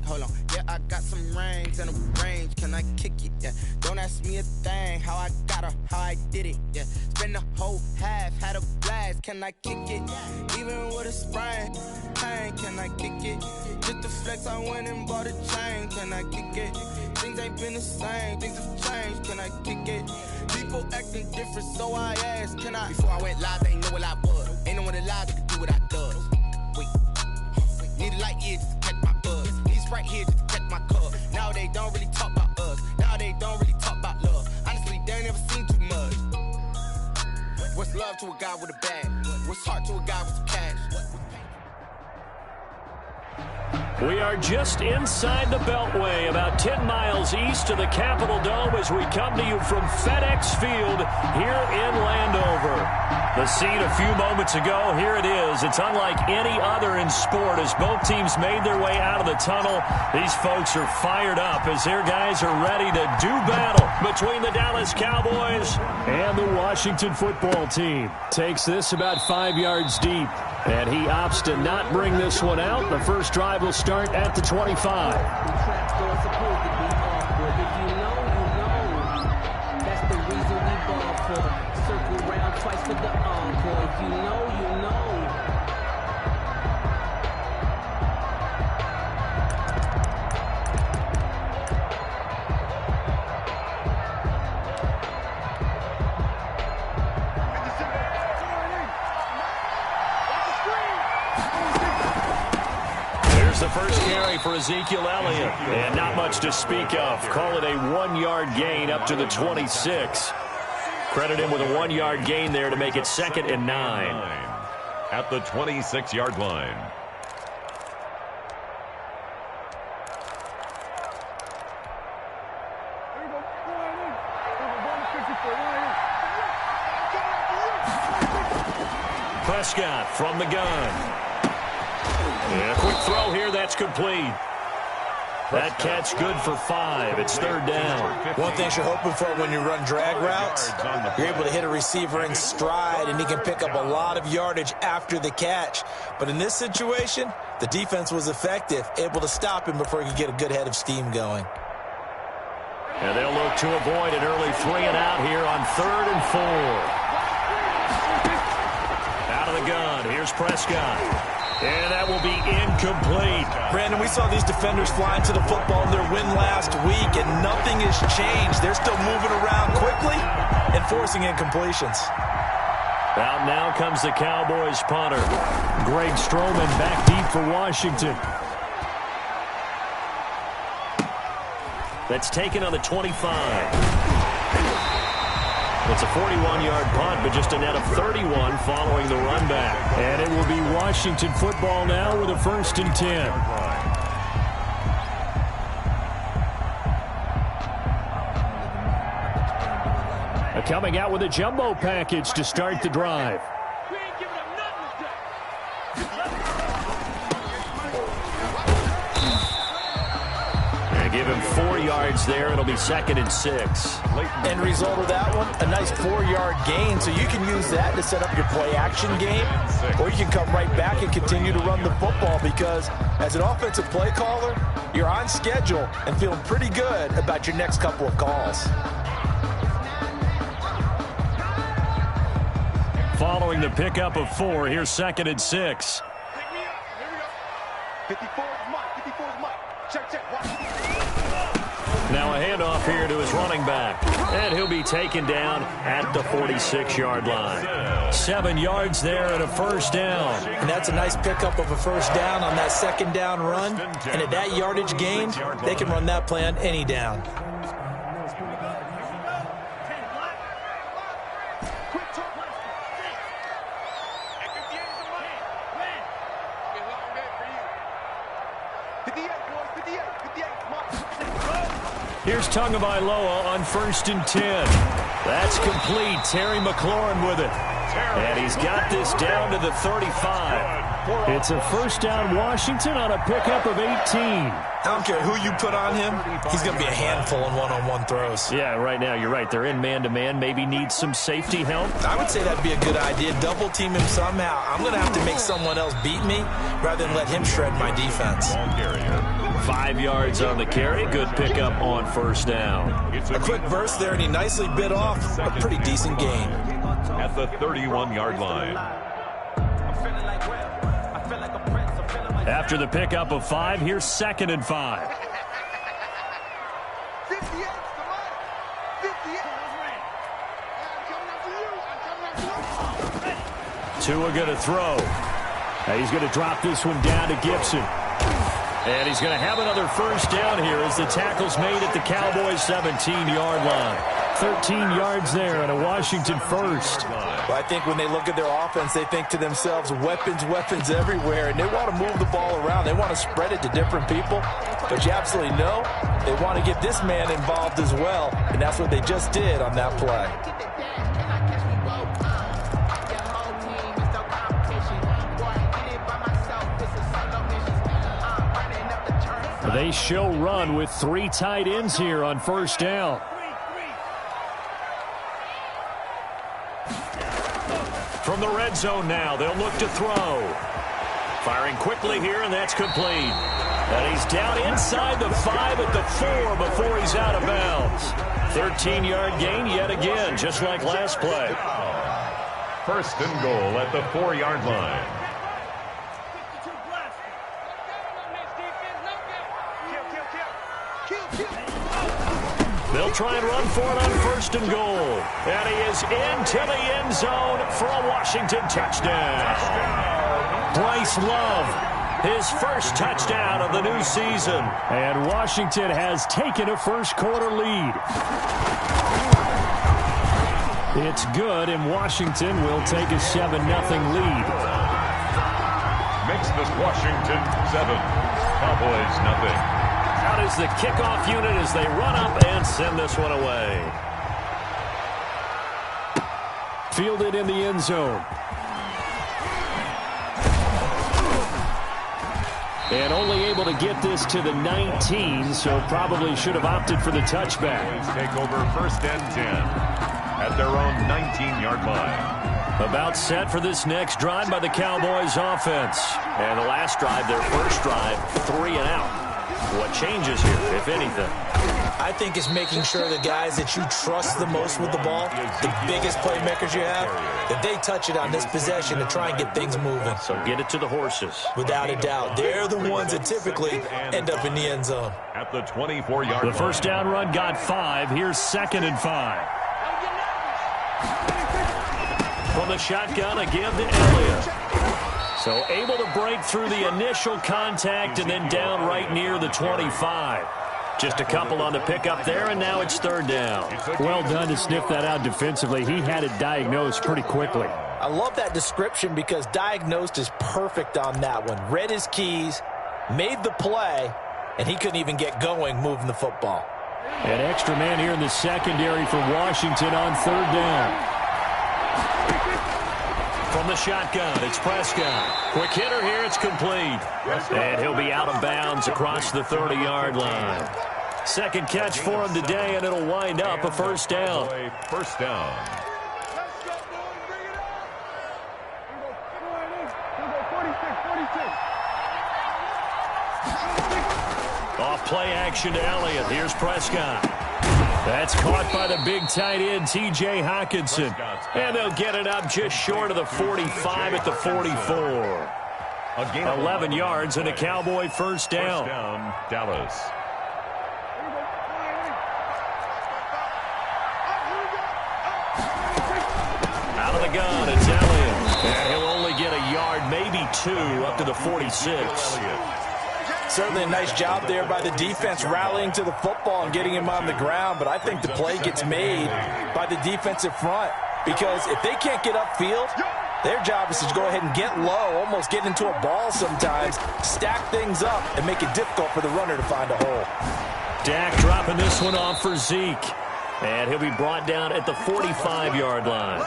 hold on. Yeah, I got some rings and a range. Can I kick it? Yeah. Don't ask me a thing. How I got her, how I did it. Yeah. Spend the whole half, had a blast. Can I kick it? Even with a sprain, pain. Can I kick it? Just the flex, I went and bought a chain. Can I kick it? Things ain't been the same. Things have changed. Can I kick it? People acting different, so I asked, can I? Before I went live, they ain't know what I was. Ain't no one alive that could do what I does. Wait. Need a light here just to catch my buzz. Need right here just to catch my cup. Now they don't really talk about us. Now they don't really talk about love. Honestly, they ain't never seen too much. What's love to a guy with a bag? What's heart to a guy with some cash? We are just inside the Beltway, about 10 miles east of the Capitol Dome as we come to you from FedEx Field here in Landover. The scene a few moments ago, here it is. It's unlike any other in sport as both teams made their way out of the tunnel. These folks are fired up as their guys are ready to do battle between the Dallas Cowboys and the Washington football team. Takes this about 5 yards deep. And he opts to not bring this one out. The first drive will start at the 25. That's the reason we ball for. Circle round twice for the encore. If you know, you know. The first carry for Ezekiel Elliott, and not much to speak of. Call it a 1-yard gain up to the 26. Credit him with a 1-yard gain there to make it 2nd and 9. At the 26-yard line. Prescott from the gun. Yeah, quick throw here, that's complete. That catch good for 5. It's 3rd down. One thing you're hoping for when you run drag routes, you're able to hit a receiver in stride, and he can pick up a lot of yardage after the catch. But in this situation, the defense was effective, able to stop him before he could get a good head of steam going. And they'll look to avoid an early 3-and-out here on 3rd and 4. Out of the gun, here's Prescott. And that will be incomplete. Brandon, we saw these defenders flying to the football in their win last week, and nothing has changed. They're still moving around quickly and forcing incompletions. Out now comes the Cowboys punter. Greg Stroman back deep for Washington. That's taken on the 25. It's a 41-yard punt, but just a net of 31 following the run back. And it will be Washington football now with a 1st and 10. Coming out with a jumbo package to start the drive. Give him 4 yards there. It'll be 2nd and 6. End result of that one, a nice 4-yard gain. So you can use that to set up your play-action game, or you can come right back and continue to run the football because as an offensive play caller, you're on schedule and feeling pretty good about your next couple of calls. Following the pickup of 4, here's 2nd and 6. 54 is Mike. 54 is Mike. Check. Now a handoff here to his running back. And he'll be taken down at the 46-yard line. 7 yards there and a 1st down. And that's a nice pickup of a 1st down on that 2nd down run. And at that yardage gain, they can run that play on any down. Here's Tagovailoa on 1st and 10. That's complete. Terry McLaurin with it. And he's got this down to the 35. It's a 1st down Washington on a pickup of 18. I don't care who you put on him. He's going to be a handful in one-on-one throws. Yeah, right now you're right. They're in man-to-man. Maybe need some safety help. I would say that'd be a good idea. Double team him somehow. I'm going to have to make someone else beat me rather than let him shred my defense. 5 yards on the carry. Good pickup on first down. A quick burst there, and he nicely bit off a pretty decent gain. At the 31-yard line. After the pickup of 5, here's 2nd and 5. 58, Tua going to throw. And he's going to drop this one down to Gibson. And he's going to have another first down here as the tackle's made at the Cowboys' 17-yard line. 13 yards there and a Washington first. Well, I think when they look at their offense, they think to themselves, weapons, weapons everywhere, and they want to move the ball around. They want to spread it to different people. But you absolutely know they want to get this man involved as well, and that's what they just did on that play. They show run with 3 tight ends here on first down. From the red zone now, they'll look to throw. Firing quickly here, and that's complete. And he's down inside the 5 at the 4 before he's out of bounds. 13-yard gain yet again, just like last play. First and goal at the 4-yard line. They'll try and run for it on first and goal. And he is into the end zone for a Washington touchdown. Bryce Love, his first touchdown of the new season. And Washington has taken a first-quarter lead. It's good, and Washington will take a 7-0 lead. Makes this Washington 7, Cowboys nothing. Out is the kickoff unit as they run up and send this one away. Fielded in the end zone. And only able to get this to the 19, so probably should have opted for the touchback. Take over first and 10 at their own 19-yard line. About set for this next drive by the Cowboys offense. And the last drive, their first drive, 3 and out. What changes here, if anything? I think it's making sure the guys that you trust the most with the ball, the biggest playmakers you have, that they touch it on this possession to try and get things moving. So get it to the horses. Without a doubt. They're the ones that typically end up in the end zone. At the 24-yard line. The first down run got 5. Here's 2nd and 5. From the shotgun, a give to Elliott. So able to break through the initial contact and then down right near the 25. Just a couple on the pickup there, and now it's 3rd down. Well done to sniff that out defensively. He had it diagnosed pretty quickly. I love that description because diagnosed is perfect on that one. Read his keys, made the play, and he couldn't even get going moving the football. An extra man here in the secondary for Washington on 3rd down. From the shotgun, it's Prescott. Quick hitter here, it's complete. And he'll be out of bounds across the 30-yard line. Second catch for him today, and it'll wind up a first down. First down. Off play action to Elliott. Here's Prescott. That's caught by the big tight end, T.J. Hockenson. And they'll get it up just short of the 45 at the 44. 11 yards and a Cowboy first down. First down, Dallas. Out of the gun, it's Elliott. And he'll only get a yard, maybe 2, up to the 46. Certainly a nice job there by the defense rallying to the football and getting him on the ground, but I think the play gets made by the defensive front because if they can't get upfield, their job is to go ahead and get low, almost get into a ball sometimes, stack things up, and make it difficult for the runner to find a hole. Dak dropping this one off for Zeke. And he'll be brought down at the 45-yard line.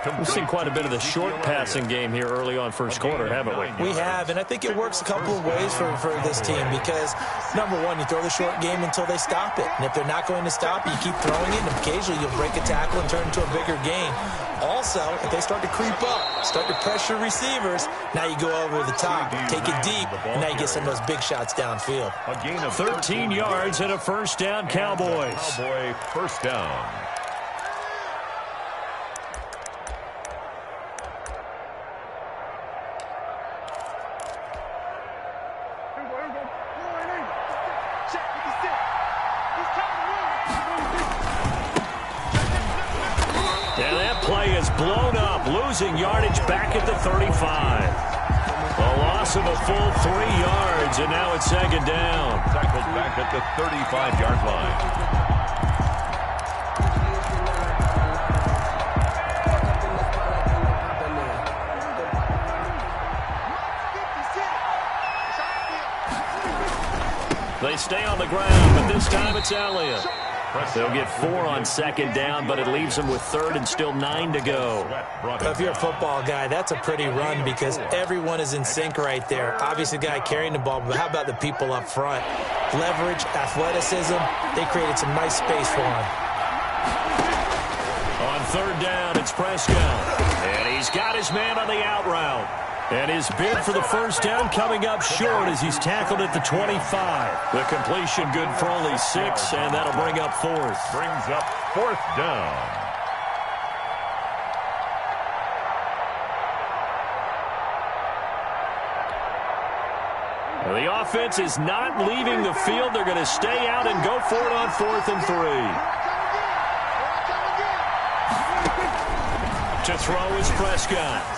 We've seen quite a bit of the short passing game here early on first quarter, haven't we? We have, and I think it works a couple of ways for this team because, number one, you throw the short game until they stop it. And if they're not going to stop it, you keep throwing it, and occasionally you'll break a tackle and turn it into a bigger gain. Also, if they start to creep up, start to pressure receivers, now you go over the top, take it deep, and now you get some of those big shots downfield. A gain of 13 yards and a first down, Cowboys. Cowboy first down. Blown up, losing yardage back at the 35. A loss of a full 3 yards, and now it's second down. Tackled back at the 35-yard line. They stay on the ground, but this time it's Elliott. They'll get 4 on second down, but it leaves them with third and still 9 to go. If you're a football guy, that's a pretty run because everyone is in sync right there. Obviously, the guy carrying the ball, but how about the people up front? Leverage, athleticism, they created some nice space for him. On third down, it's Prescott. And he's got his man on the out route. And his bid for the first down coming up short as he's tackled at the 25. The completion good for only 6, and that'll bring up fourth. Brings up fourth down. The offense is not leaving the field. They're going to stay out and go for it on 4th and 3. To throw is Prescott.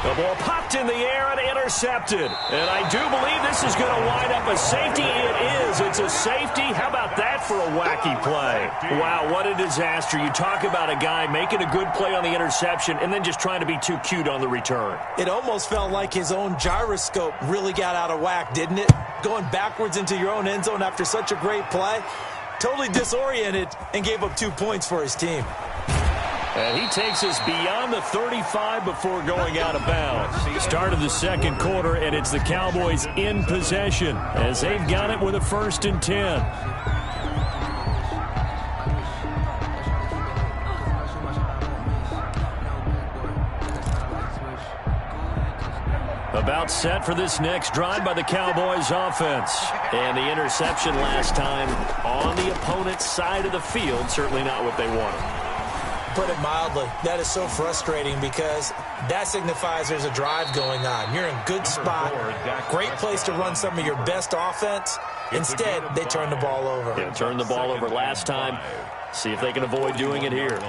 The ball popped in the air and intercepted. And I do believe this is going to wind up a safety. It is. It's a safety. How about that for a wacky play? Wow, what a disaster. You talk about a guy making a good play on the interception and then just trying to be too cute on the return. It almost felt like his own gyroscope really got out of whack, didn't it? Going backwards into your own end zone after such a great play. Totally disoriented and gave up 2 points for his team. And he takes us beyond the 35 before going out of bounds. Start of the second quarter, and it's the Cowboys in possession as they've got it with a 1st and 10. About set for this next drive by the Cowboys offense. And the interception last time on the opponent's side of the field, certainly not what they wanted. Put it mildly, that is so frustrating because that signifies there's a drive going on. You're in a good spot, great place to run some of your best offense. Instead, they turn the ball over. Yeah, turned the ball over last time. See if they can avoid doing it here.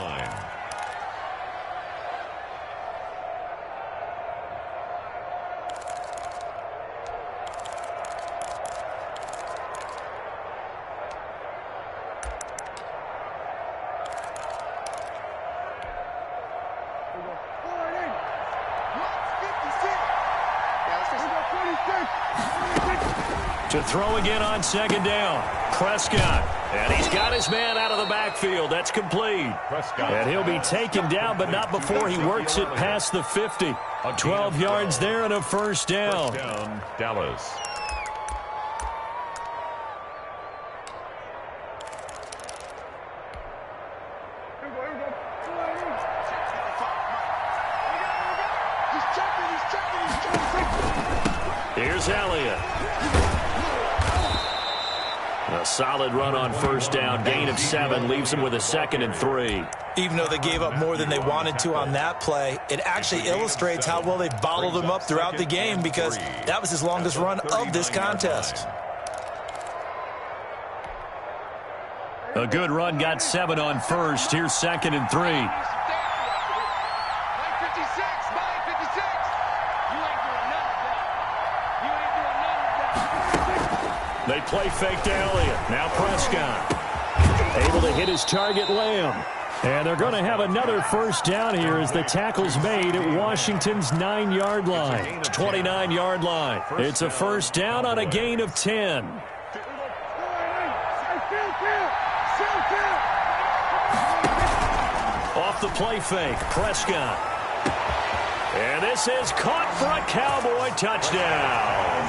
To throw again on second down. Prescott. And he's got his man out of the backfield. That's complete. And he'll be taken down, but not before he works it past the 50. 12 yards there and a first down. First down, Dallas. Here's Elliott. A solid run on first down. Gain of 7 leaves him with a 2nd and 3. Even though they gave up more than they wanted to on that play, it actually illustrates how well they bottled him up throughout the game because that was his longest run of this contest. A good run, got 7 on first. Here's 2nd and 3. They play fake to Elliott. Now Prescott. Able to hit his target, Lamb. And they're going to have another first down here as the tackle's made at Washington's 9-yard line. 29-yard line. It's a first down on a gain of 10. off the play fake. Prescott. And this is caught for a Cowboy touchdown.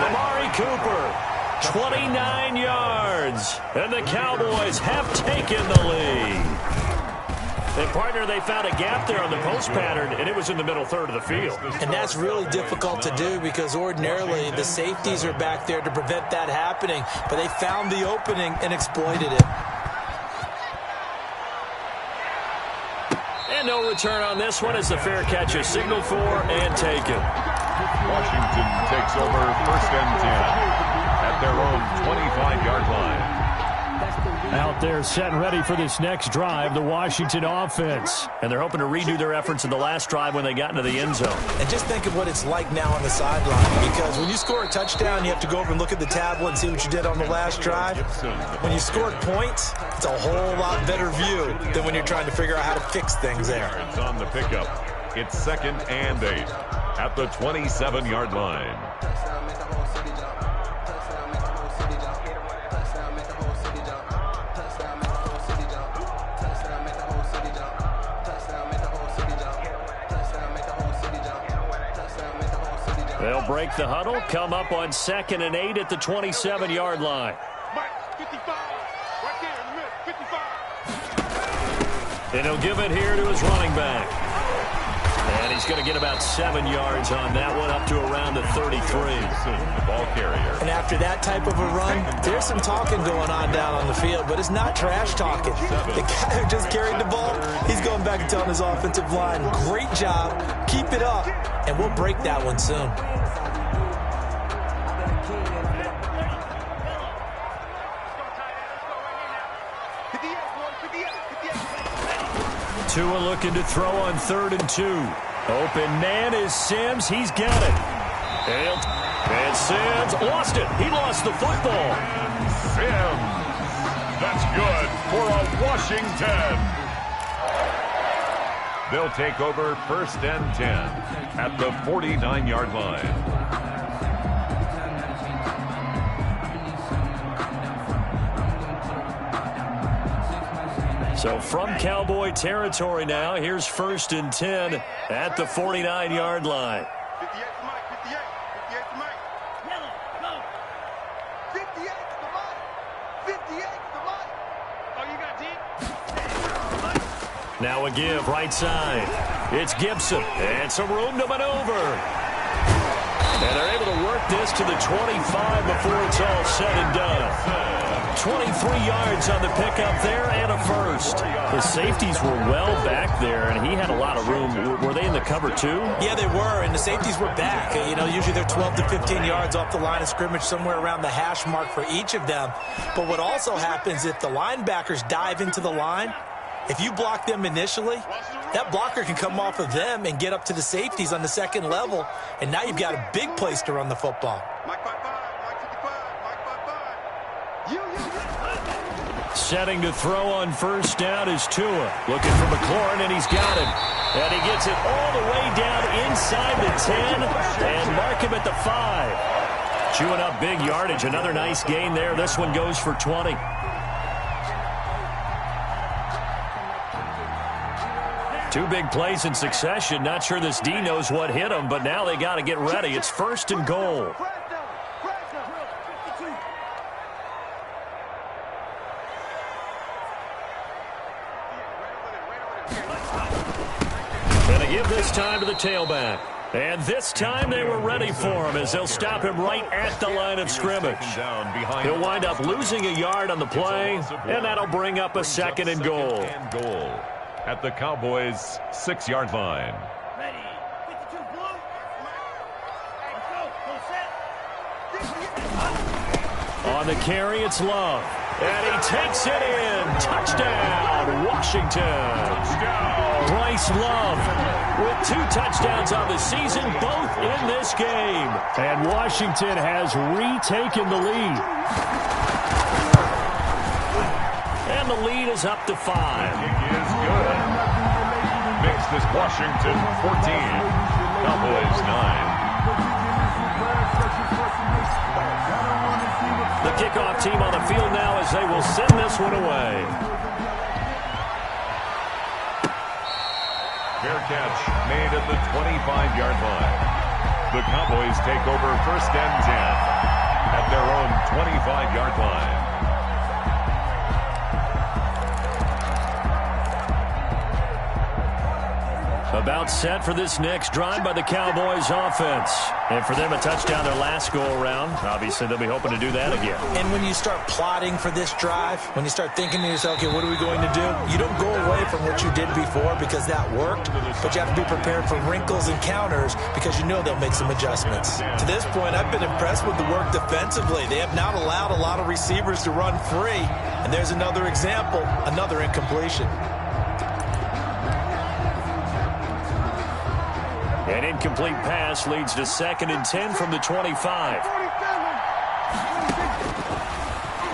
Amari Cooper, 29 yards. And the Cowboys have taken the lead. And, partner, they found a gap there on the post pattern, and it was in the middle third of the field. And that's really difficult to do because ordinarily the safeties are back there to prevent that happening. But they found the opening and exploited it. And no return on this one as the fair catch is signaled for and taken. Washington takes over 1st and 10 at their own 25-yard line. Out there set and ready for this next drive, the Washington offense. And they're hoping to redo their efforts in the last drive when they got into the end zone. And just think of what it's like now on the sideline, because when you score a touchdown, you have to go over and look at the tablet and see what you did on the last drive. When you scored points, it's a whole lot better view than when you're trying to figure out how to fix things there. It's on the pickup. It's 2nd and 8 at the 27-yard line. They'll break the huddle, come up on 2nd and 8 at the 27-yard line. And he'll give it here to his running back. And he's going to get about 7 yards on that one, up to around the 33. The ball carrier. And after that type of a run, there's some talking going on down on the field, but it's not trash talking. The guy who just carried the ball, he's going back and telling his offensive line, great job, keep it up, and we'll break that one soon. Tua looking to throw on 3rd and 2. Open man is Sims. He's got it. And Sims lost it. He lost the football. Sims. That's good for a Washington. They'll take over 1st and 10 at the 49-yard line. So from Cowboy territory now, here's 1st and 10 at the 49-yard line. 58 to Mike, 58 to Mike. Yellow, go. 58 to Mike. 58 to Mike. Oh, you got deep? Now a give, right side. It's Gibson, and some room to maneuver. And they're able to work this to the 25 before it's all said and done. 23 yards on the pickup there and a first. The safeties were well back there, and he had a lot of room. Were they in the cover too? Yeah, they were, and the safeties were back. You know, usually they're 12 to 15 yards off the line of scrimmage, somewhere around the hash mark for each of them. But what also happens if the linebackers dive into the line, if you block them initially, that blocker can come off of them and get up to the safeties on the 2nd level, and now you've got a big place to run the football. Mike 55, Mike 55, Mike 55. You. Setting to throw on 1st down is Tua. Looking for McLaurin, and he's got it. And he gets it all the way down inside the 10 and mark him at the 5. Chewing up big yardage. Another nice gain there. This one goes for 20. Two big plays in succession. Not sure this D knows what hit him, but now they got to get ready. It's 1st and goal. And they give this time to the tailback. And this time they were ready for him as they'll stop him right at the line of scrimmage. He'll wind up losing a yard on the play, and that'll bring up a 2nd and goal. At the Cowboys' 6-yard line. Ready. 52 blue. Let's go. Full set. On the carry, it's Love. And he takes it in. Touchdown, Washington. Bryce Love with 2 touchdowns on the season, both in this game. And Washington has retaken the lead. And the lead is up to 5. Is good. Makes this Washington 14. Cowboys 9. The kickoff team on the field now as they will send this one away. Fair catch made at the 25-yard line. The Cowboys take over first and 10 at their own 25-yard line. About set for this next drive by the Cowboys offense. And for them, a touchdown their last go-around. Obviously, they'll be hoping to do that again. And when you start plotting for this drive, when you start thinking to yourself, okay, what are we going to do? You don't go away from what you did before because that worked, but you have to be prepared for wrinkles and counters because you know they'll make some adjustments. To this point, I've been impressed with the work defensively. They have not allowed a lot of receivers to run free. And there's another example, another incompletion. An incomplete pass leads to 2nd and 10 from the 25.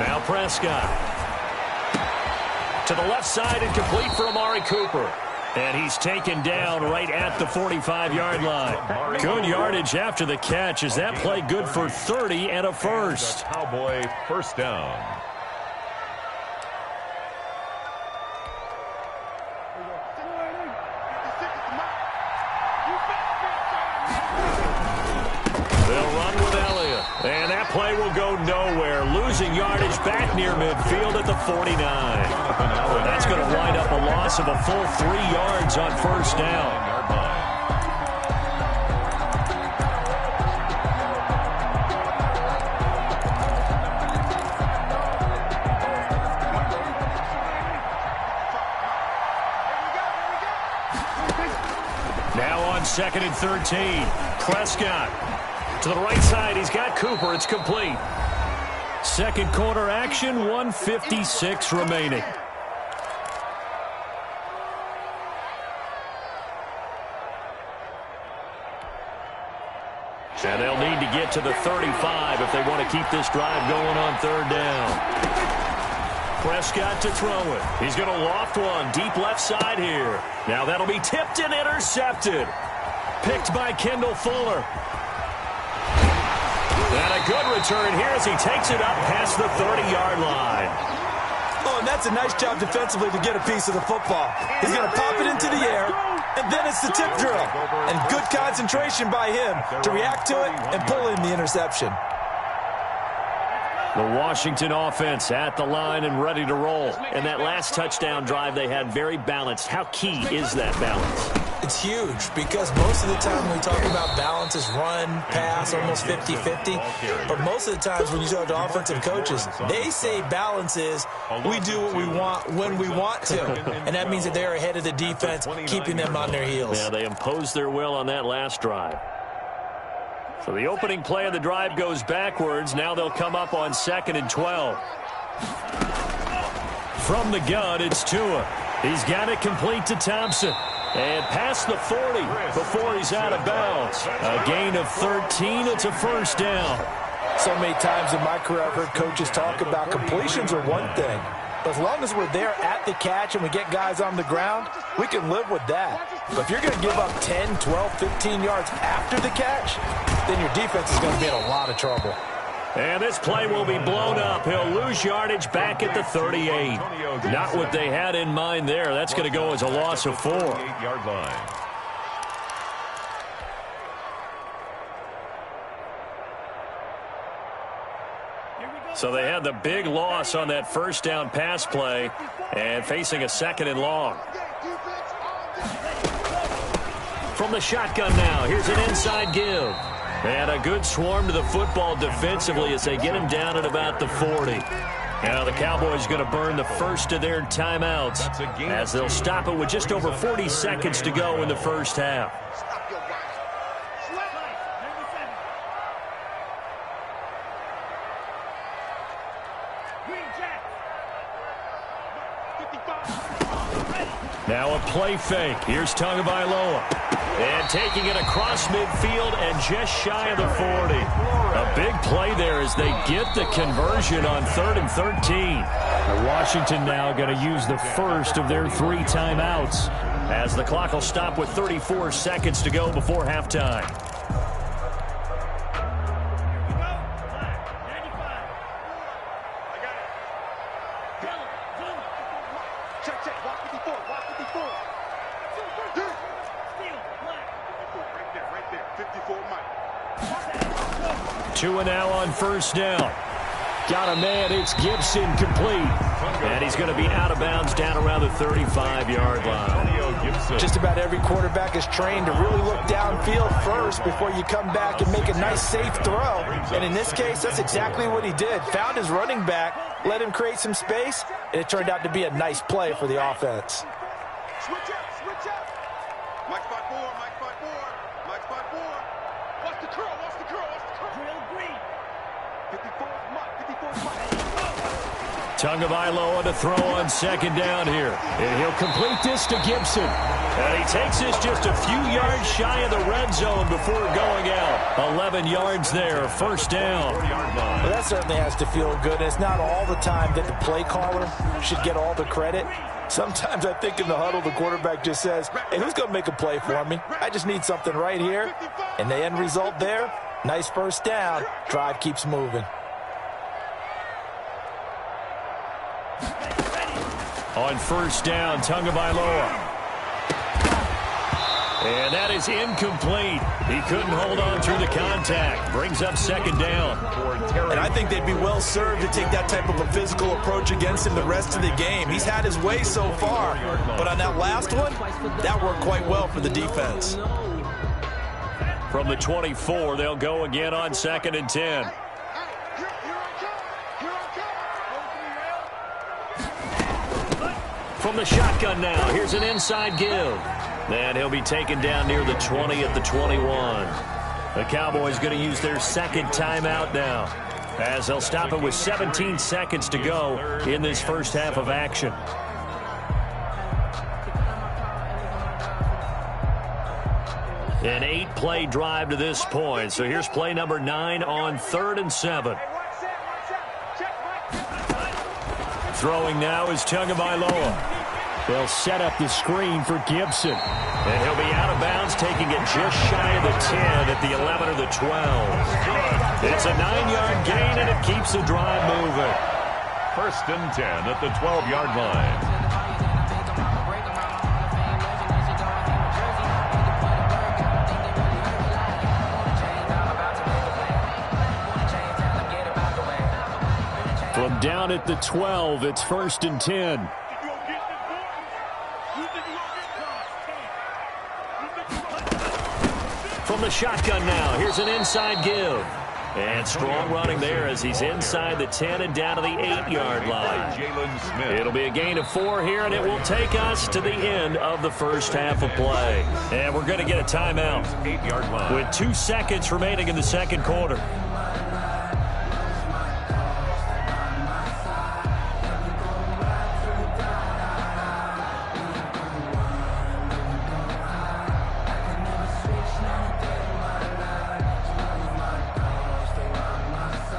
Now Prescott. To the left side and complete for Amari Cooper. And he's taken down right at the 45-yard line. Good yardage after the catch. Is that play good for 30 and a first? Cowboy first down. And that play will go nowhere. Losing yardage back near midfield at the 49. That's going to wind up a loss of a full 3 yards on first down. Now on 2nd and 13. Prescott. To the right side, he's got Cooper. It's complete. Second quarter action, 1:56 remaining. And they'll need to get to the 35 if they want to keep this drive going on third down. Prescott to throw it. He's going to loft one deep left side here. Now that'll be tipped and intercepted. Picked by Kendall Fuller. And a good return here as he takes it up past the 30-yard line. Oh, and that's a nice job defensively to get a piece of the football. He's going to pop it into the air, and then it's the tip drill. And good concentration by him to react to it and pull in the interception. The Washington offense at the line and ready to roll. And that last touchdown drive they had very balanced. How key is that balance? It's huge because most of the time when we talk about balance is run, pass, almost 50-50. But most of the times when you talk to offensive coaches, they say balance is we do what we want when we want to. And that means that they're ahead of the defense, keeping them on their heels. Yeah, they imposed their will on that last drive. So the opening play of the drive goes backwards. Now they'll come up on 2nd and 12. From the gun, it's Tua. He's got it complete to Thompson. And past the 40 before he's out of bounds. A gain of 13. It's a first down. So many times in my career, I've heard coaches talk about completions are one thing. But as long as we're there at the catch and we get guys on the ground, we can live with that. But if you're going to give up 10, 12, 15 yards after the catch, then your defense is going to be in a lot of trouble. And this play will be blown up. He'll lose yardage back at the 38. Not what they had in mind there. That's going to go as a loss of 4. 8-yard line. So they had the big loss on that first down pass play and facing a 2nd and long. From the shotgun now, here's an inside give. And a good swarm to the football defensively as they get him down at about the 40. Now the Cowboys going to burn the first of their timeouts as they'll stop it with just over 40 seconds to go in the first half. Now a play fake. Here's Tagovailoa. And taking it across midfield and just shy of the 40. A big play there as they get the conversion on 3rd and 13. And Washington now going to use the first of their 3 timeouts as the clock will stop with 34 seconds to go before halftime. 2 and now on first down. Got a man, it's Gibson, complete. And he's going to be out of bounds down around the 35-yard line. Just about every quarterback is trained to really look downfield first before you come back and make a nice, safe throw. And in this case, that's exactly what he did. Found his running back, let him create some space, and it turned out to be a nice play for the offense. Switch up, switch up. Mike spot 4, Mike spot 4, Mike spot 4. Watch the curl, watch the curl, watch the curl. Drill green. 54 is Mike, 54 is Mike. Tagovailoa to throw on second down here. And he'll complete this to Gibson. And he takes this just a few yards shy of the red zone before going out. 11 yards there, first down. Well, that certainly has to feel good. It's not all the time that the play caller should get all the credit. Sometimes I think in the huddle, the quarterback just says, hey, who's going to make a play for me? I just need something right here. And the end result there, nice first down. Drive keeps moving. On first down, Tagovailoa. And that is incomplete. He couldn't hold on through the contact. Brings up second down. And I think they'd be well served to take that type of a physical approach against him the rest of the game. He's had his way so far. But on that last one, that worked quite well for the defense. From the 24, they'll go again on second and 10. From the shotgun now, here's an inside give. And he'll be taken down near the 20 at the 21. The Cowboys going to use their second timeout now, as they'll stop it with 17 seconds to go in this first half of action. An 8-play drive to this point. So here's play number 9 on 3rd and 7. Throwing now is Tagovailoa. They'll set up the screen for Gibson. And he'll be out of bounds, taking it just shy of the 10 at the 11 or the 12. It's a 9-yard gain, and it keeps the drive moving. First and 10 at the 12-yard line. From down at the 12, it's first and 10. From the shotgun now, here's an inside give. And strong running there as he's inside the 10 and down to the 8-yard line. It'll be a gain of 4 here, and it will take us to the end of the first half of play. And we're going to get a timeout 8-yard line with 2 seconds remaining in the second quarter.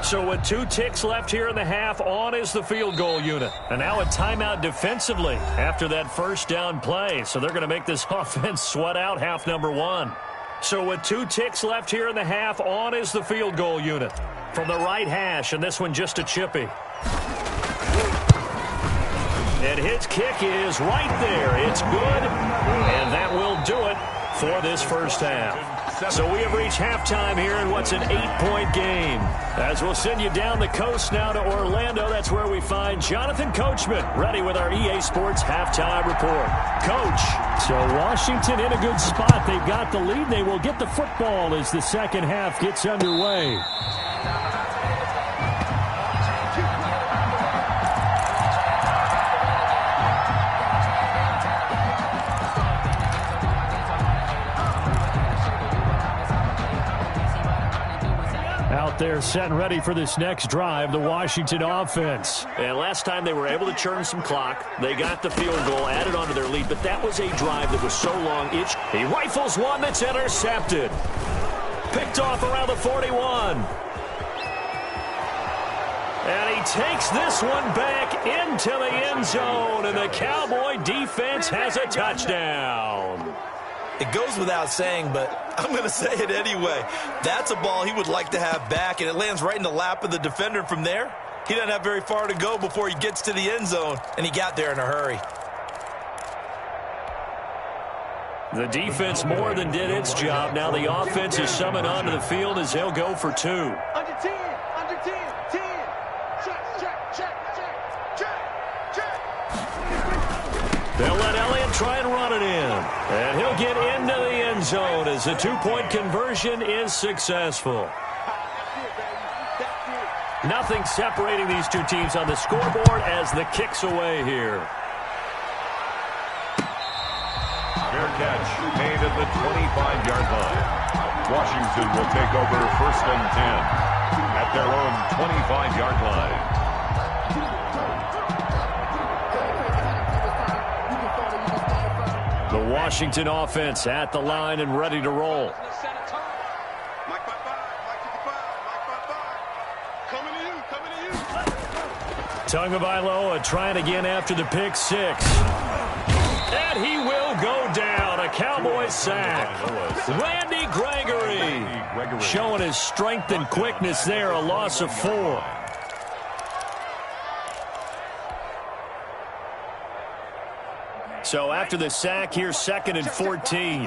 So with 2 ticks left here in the half, on is the field goal unit. And now a timeout defensively after that first down play. So they're going to make this offense sweat out half number 1. So with 2 ticks left here in the half, on is the field goal unit. From the right hash, and this one just a chippy. And his kick is right there. It's good, and that will do it for this first half. So we have reached halftime here in what's an 8-point game. As we'll send you down the coast now to Orlando, that's where we find Jonathan Coachman ready with our EA Sports halftime report. Coach. So Washington in a good spot. They've got the lead. They will get the football as the second half gets underway. They're set and ready for this next drive, the Washington offense. And last time they were able to churn some clock. They got the field goal, added onto their lead, but that was a drive that was so long. He rifles one that's intercepted. Picked off around the 41. And he takes this one back into the end zone, and the Cowboy defense has a touchdown. It goes without saying, but I'm going to say it anyway. That's a ball he would like to have back, and it lands right in the lap of the defender. From there, he doesn't have very far to go before he gets to the end zone, and he got there in a hurry. The defense more than did its job. Now the offense is summoned onto the field as they'll go for 2. 10, under 10, 10. Check, check, check, check, check, check. They'll let Elliott try and run it in. And he'll get into the end zone as the two-point conversion is successful. Nothing separating these two teams on the scoreboard as the kick's away here. Fair catch made at the 25-yard line. Washington will take over 1st and 10 at their own 25-yard line. The Washington offense at the line and ready to roll. Mike 55, Mike 55, Mike 55. Coming to you, coming to you. Tagovailoa trying again after the pick six. And he will go down. A Cowboys sack. Randy Gregory showing his strength and quickness there. A loss of 4. So after the sack, here's 2nd and 14.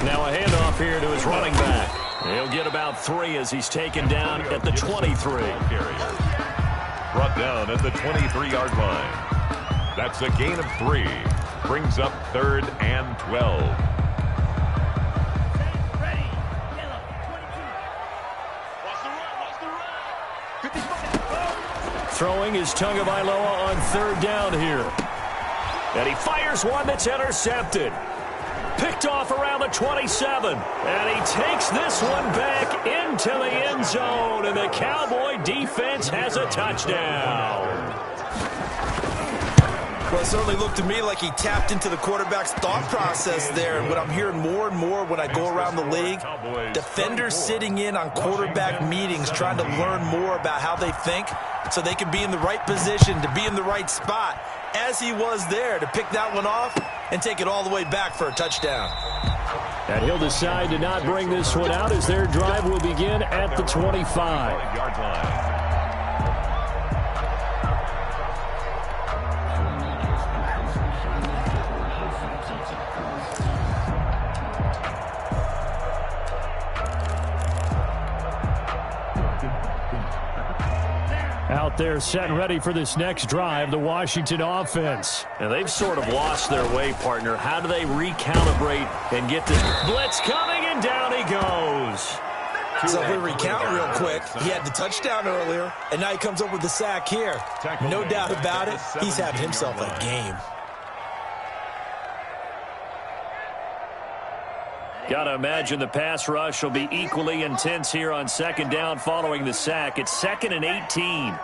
Now a handoff here to his running back. He'll get about 3 as he's taken down at the 23. Brought down at the 23-yard line. That's a gain of 3. Brings up 3rd and 12. Throwing is Tagovailoa on 3rd down here. And he fires one that's intercepted. Picked off around the 27. And he takes this one back into the end zone. And the Cowboy defense has a touchdown. Well, it certainly looked to me like he tapped into the quarterback's thought process there. And what I'm hearing more and more when I go around the league, defenders sitting in on quarterback meetings trying to learn more about how they think so they can be in the right position, to be in the right spot, as he was there to pick that one off and take it all the way back for a touchdown. And he'll decide to not bring this one out as their drive will begin at the 25. Out there set and ready for this next drive, the Washington offense. And they've sort of lost their way, partner. How do they recalibrate and get this blitz coming, and down he goes. So if we recount real quick, he had the touchdown earlier, and now he comes up with the sack here. No doubt about it, he's having himself a game. Got to imagine the pass rush will be equally intense here on 2nd down following the sack. It's 2nd and 18.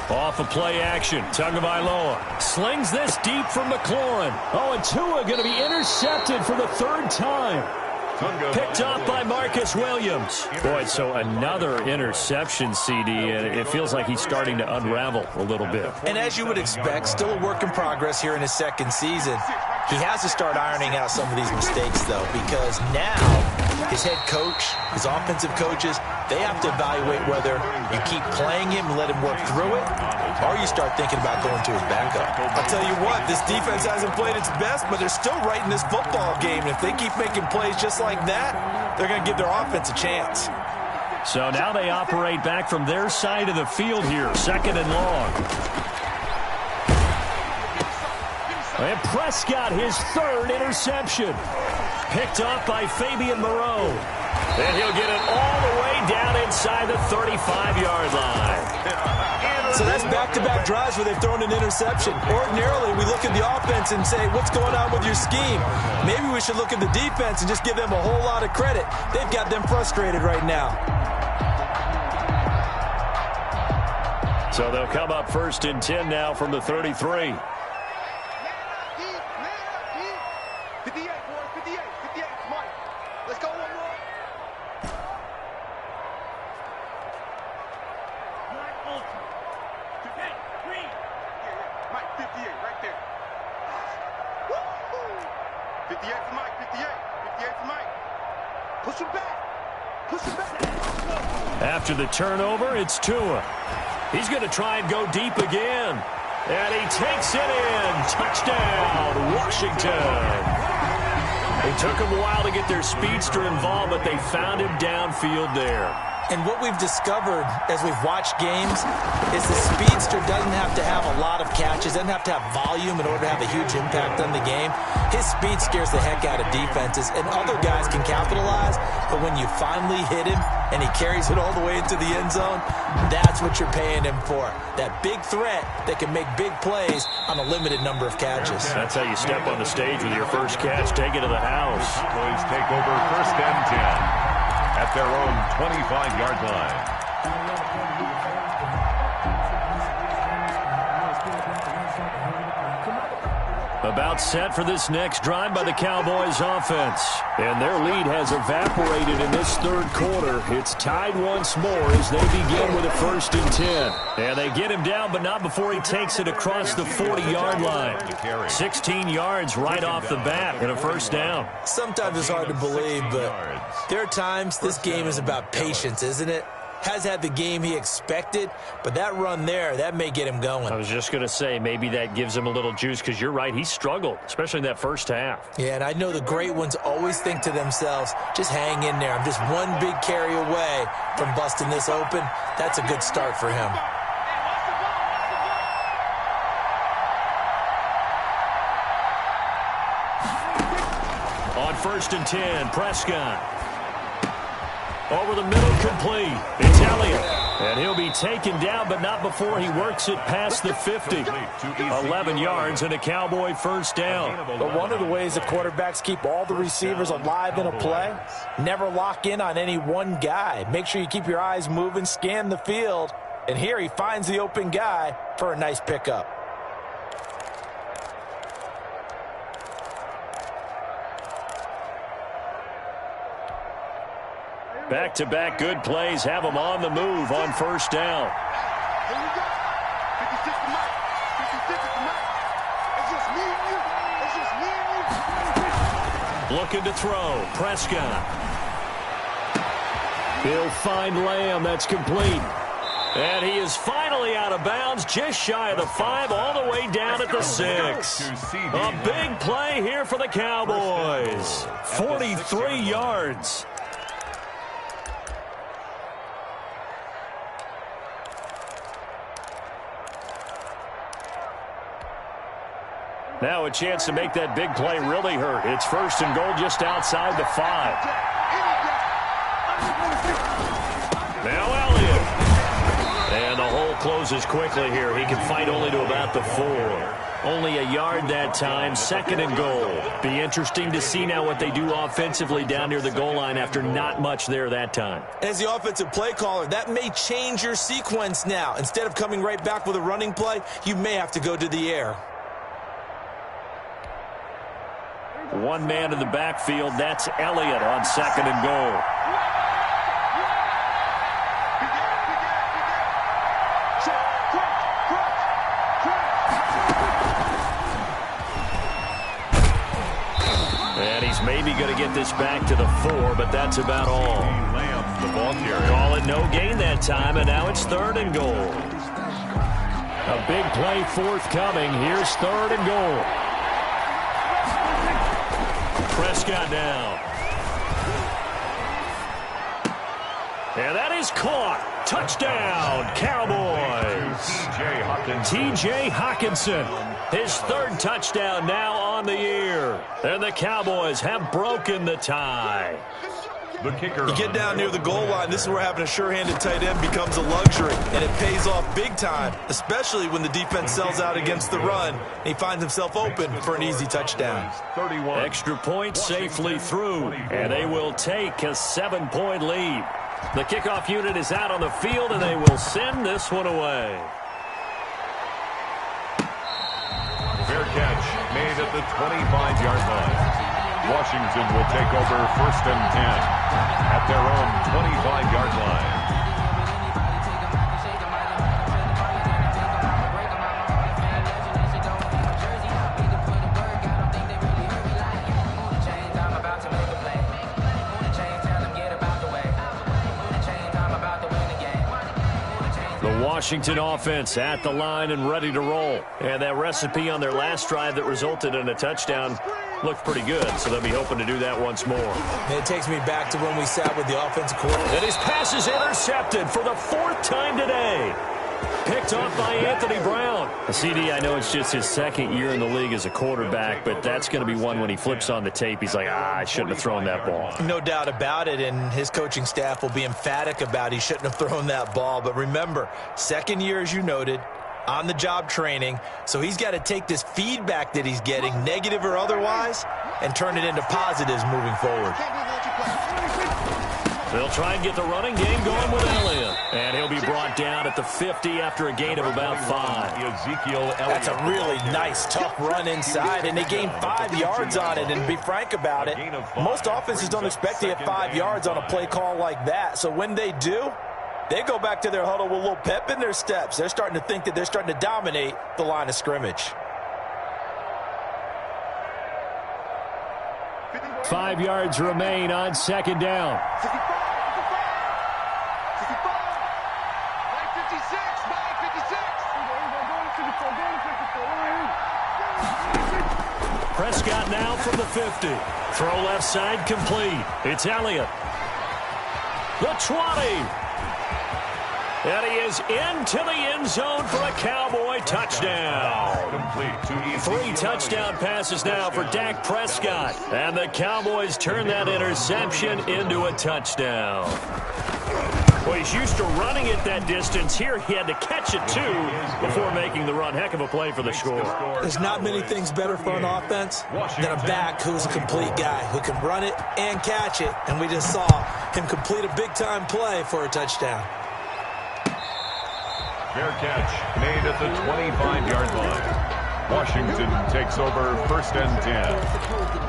Off of play action, Tagovailoa slings this deep from McLaurin. Oh, and Tua going to be intercepted for the 3rd time. Picked off by Marcus Williams. Boy, so another interception, CD, and it feels like he's starting to unravel a little bit. And as you would expect, still a work in progress here in his 2nd season. He has to start ironing out some of these mistakes, though, because now his head coach, his offensive coaches, they have to evaluate whether you keep playing him and let him work through it, or you start thinking about going to his backup. I'll tell you what, this defense hasn't played its best, but they're still right in this football game. And if they keep making plays just like that, they're going to give their offense a chance. So now they operate back from their side of the field here, 2nd and long. And Prescott, his 3rd interception. Picked off by Fabian Moreau. And he'll get it all the way down inside the 35-yard line. So that's back-to-back drives where they've thrown an interception. Ordinarily, we look at the offense and say, what's going on with your scheme? Maybe we should look at the defense and just give them a whole lot of credit. They've got them frustrated right now. So they'll come up 1st and 10 now from the 33. 58, boys, 58, 58, Mike. Let's go one more. Mike, 58, right there. 58 for Mike, 58. 58 for Mike. Push him back. Push him back. After the turnover, it's Tua. He's going to try and go deep again. And he takes it in. Touchdown, Washington. It took them a while to get their speedster involved, but they found him downfield there. And what we've discovered as we've watched games is the speedster doesn't have to have a lot of catches, doesn't have to have volume in order to have a huge impact on the game. His speed scares the heck out of defenses, and other guys can capitalize, but when you finally hit him and he carries it all the way into the end zone, that's what you're paying him for. That big threat that can make big plays on a limited number of catches. That's how you step on the stage with your first catch. Take it to the house. Boys take over 1st and 10 at their own 25-yard line. About set for this next drive by the Cowboys offense. And their lead has evaporated in this third quarter. It's tied once more as they begin with a 1st and 10. And they get him down, but not before he takes it across the 40-yard line. 16 yards right off the bat and a 1st down. Sometimes it's hard to believe, but there are times this game is about patience, isn't it? Has had the game he expected, but that run there, that may get him going. I was just going to say, maybe that gives him a little juice, because you're right, he struggled, especially in that first half. Yeah, and I know the great ones always think to themselves, just hang in there. I'm just one big carry away from busting this open. That's a good start for him. On 1st and 10, Prescott. Over the middle, complete. It's Elliott. And he'll be taken down, but not before he works it past the 50. 11 yards and a Cowboy 1st down. But one of the ways that quarterbacks keep all the receivers alive in a play, never lock in on any one guy. Make sure you keep your eyes moving, scan the field. And here he finds the open guy for a nice pickup. Back-to-back good plays have them on the move on 1st down. Here we go. 56 to Mike. 56 to Mike. It's just me and you. It's just me and you. Looking to throw. Prescott. He'll find Lamb. That's complete. And he is finally out of bounds, just shy of the 5, all the way down at the 6. A big play here for the Cowboys. 43 yards. Now a chance to make that big play really hurt. It's 1st and goal just outside the 5. Now Elliott. And the hole closes quickly here. He can fight only to about the 4. Only a yard that time, 2nd and goal. Be interesting to see now what they do offensively down near the goal line after not much there that time. As the offensive play caller, that may change your sequence now. Instead of coming right back with a running play, you may have to go to the air. One man in the backfield, that's Elliott on 2nd and goal. And he's maybe going to get this back to the 4, but that's about all. The ball carrier. Call it no gain that time, and now it's 3rd and goal. A big play forthcoming. Here's 3rd and goal. Prescott down. And that is caught. Touchdown, Cowboys. T.J. Hockenson. His 3rd touchdown now on the year. And the Cowboys have broken the tie. The kicker. You get down near the goal line, this is where having a sure-handed tight end becomes a luxury, and it pays off big time, especially when the defense sells out against the run, and he finds himself open for an easy touchdown. 31. Extra point safely through, and they will take a 7-point lead. The kickoff unit is out on the field, and they will send this one away. Fair catch made at the 25-yard line. Washington will take over 1st and 10 at their own 25-yard line. The Washington offense at the line and ready to roll. And that recipe on their last drive that resulted in a touchdown looked pretty good, so they'll be hoping to do that once more. It takes me back to when we sat with the offensive coordinator. And his pass is intercepted for the 4th time today. Picked off by Anthony Brown. The CD, I know it's just his 2nd year in the league as a quarterback, but that's going to be one when he flips on the tape. He's like, I shouldn't have thrown that ball. No doubt about it, and his coaching staff will be emphatic about he shouldn't have thrown that ball. But remember, 2nd year, as you noted, on-the-job training, so he's got to take this feedback that he's getting, negative or otherwise, and turn it into positives moving forward. They'll try and get the running game going with Elliott. And he'll be brought down at the 50 after a gain of about 5. That's a really nice, tough run inside, and they gained 5 yards on it. And to be frank about it, most offenses don't expect to get 5 yards on a play call like that. So when they do, they go back to their huddle with a little pep in their steps. They're starting to think that they're starting to dominate the line of scrimmage. 5 yards remain on 2nd down. Prescott now from the 50. Throw left side complete. It's Elliott. The 20. And he is into the end zone for a Cowboy touchdown. 3 touchdown passes now for Dak Prescott. And the Cowboys turn that interception into a touchdown. Well, he's used to running it that distance. Here he had to catch it, too, before making the run. Heck of a play for the score. There's not many things better for an offense than a back who's a complete guy, who can run it and catch it. And we just saw him complete a big-time play for a touchdown. Fair catch made at the 25-yard line. Washington takes over 1st and 10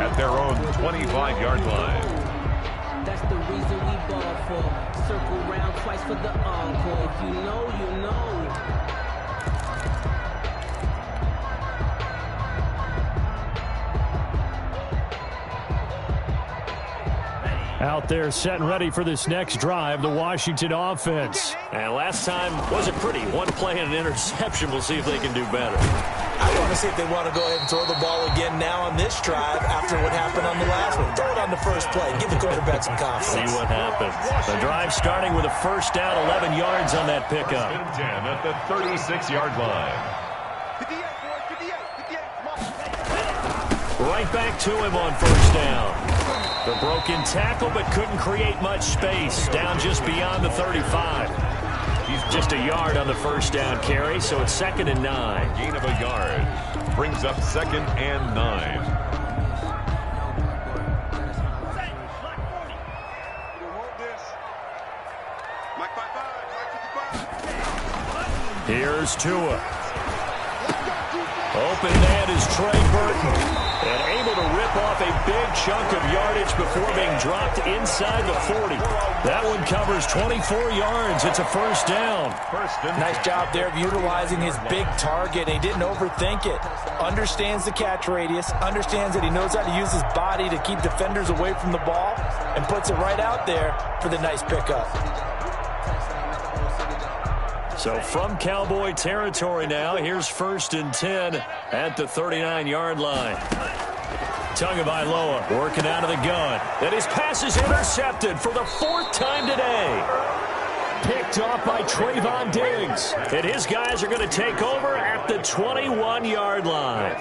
at their own 25-yard line. That's the reason we ball for. Circle round twice for the encore. If you know, you know. Out there set and ready for this next drive, the Washington offense. And last time wasn't pretty. 1 play and an interception. We'll see if they can do better. I want to see if they want to go ahead and throw the ball again now on this drive after what happened on the last one. Throw it on the first play. Give the quarterback some confidence. See what happens. The drive starting with a 1st down, 11 yards on that pickup. 10 at the 36-yard line. Right back to him on 1st down. The broken tackle, but couldn't create much space. Down just beyond the 35. He's just a yard on the 1st down carry, so it's 2nd and 9. Gain of a yard brings up 2nd and 9. Here's Tua. Open man is Trey Burton. And able to rip off a big chunk of yardage before being dropped inside the 40. That one covers 24 yards. It's a 1st down. Nice job there of utilizing his big target. He didn't overthink it. Understands the catch radius. Understands that he knows how to use his body to keep defenders away from the ball. And puts it right out there for the nice pickup. So from Cowboy territory now, here's 1st and 10 at the 39-yard line. Tagovailoa working out of the gun. And his pass is intercepted for the 4th time today. Picked off by Trayvon Diggs. And his guys are going to take over at the 21-yard line.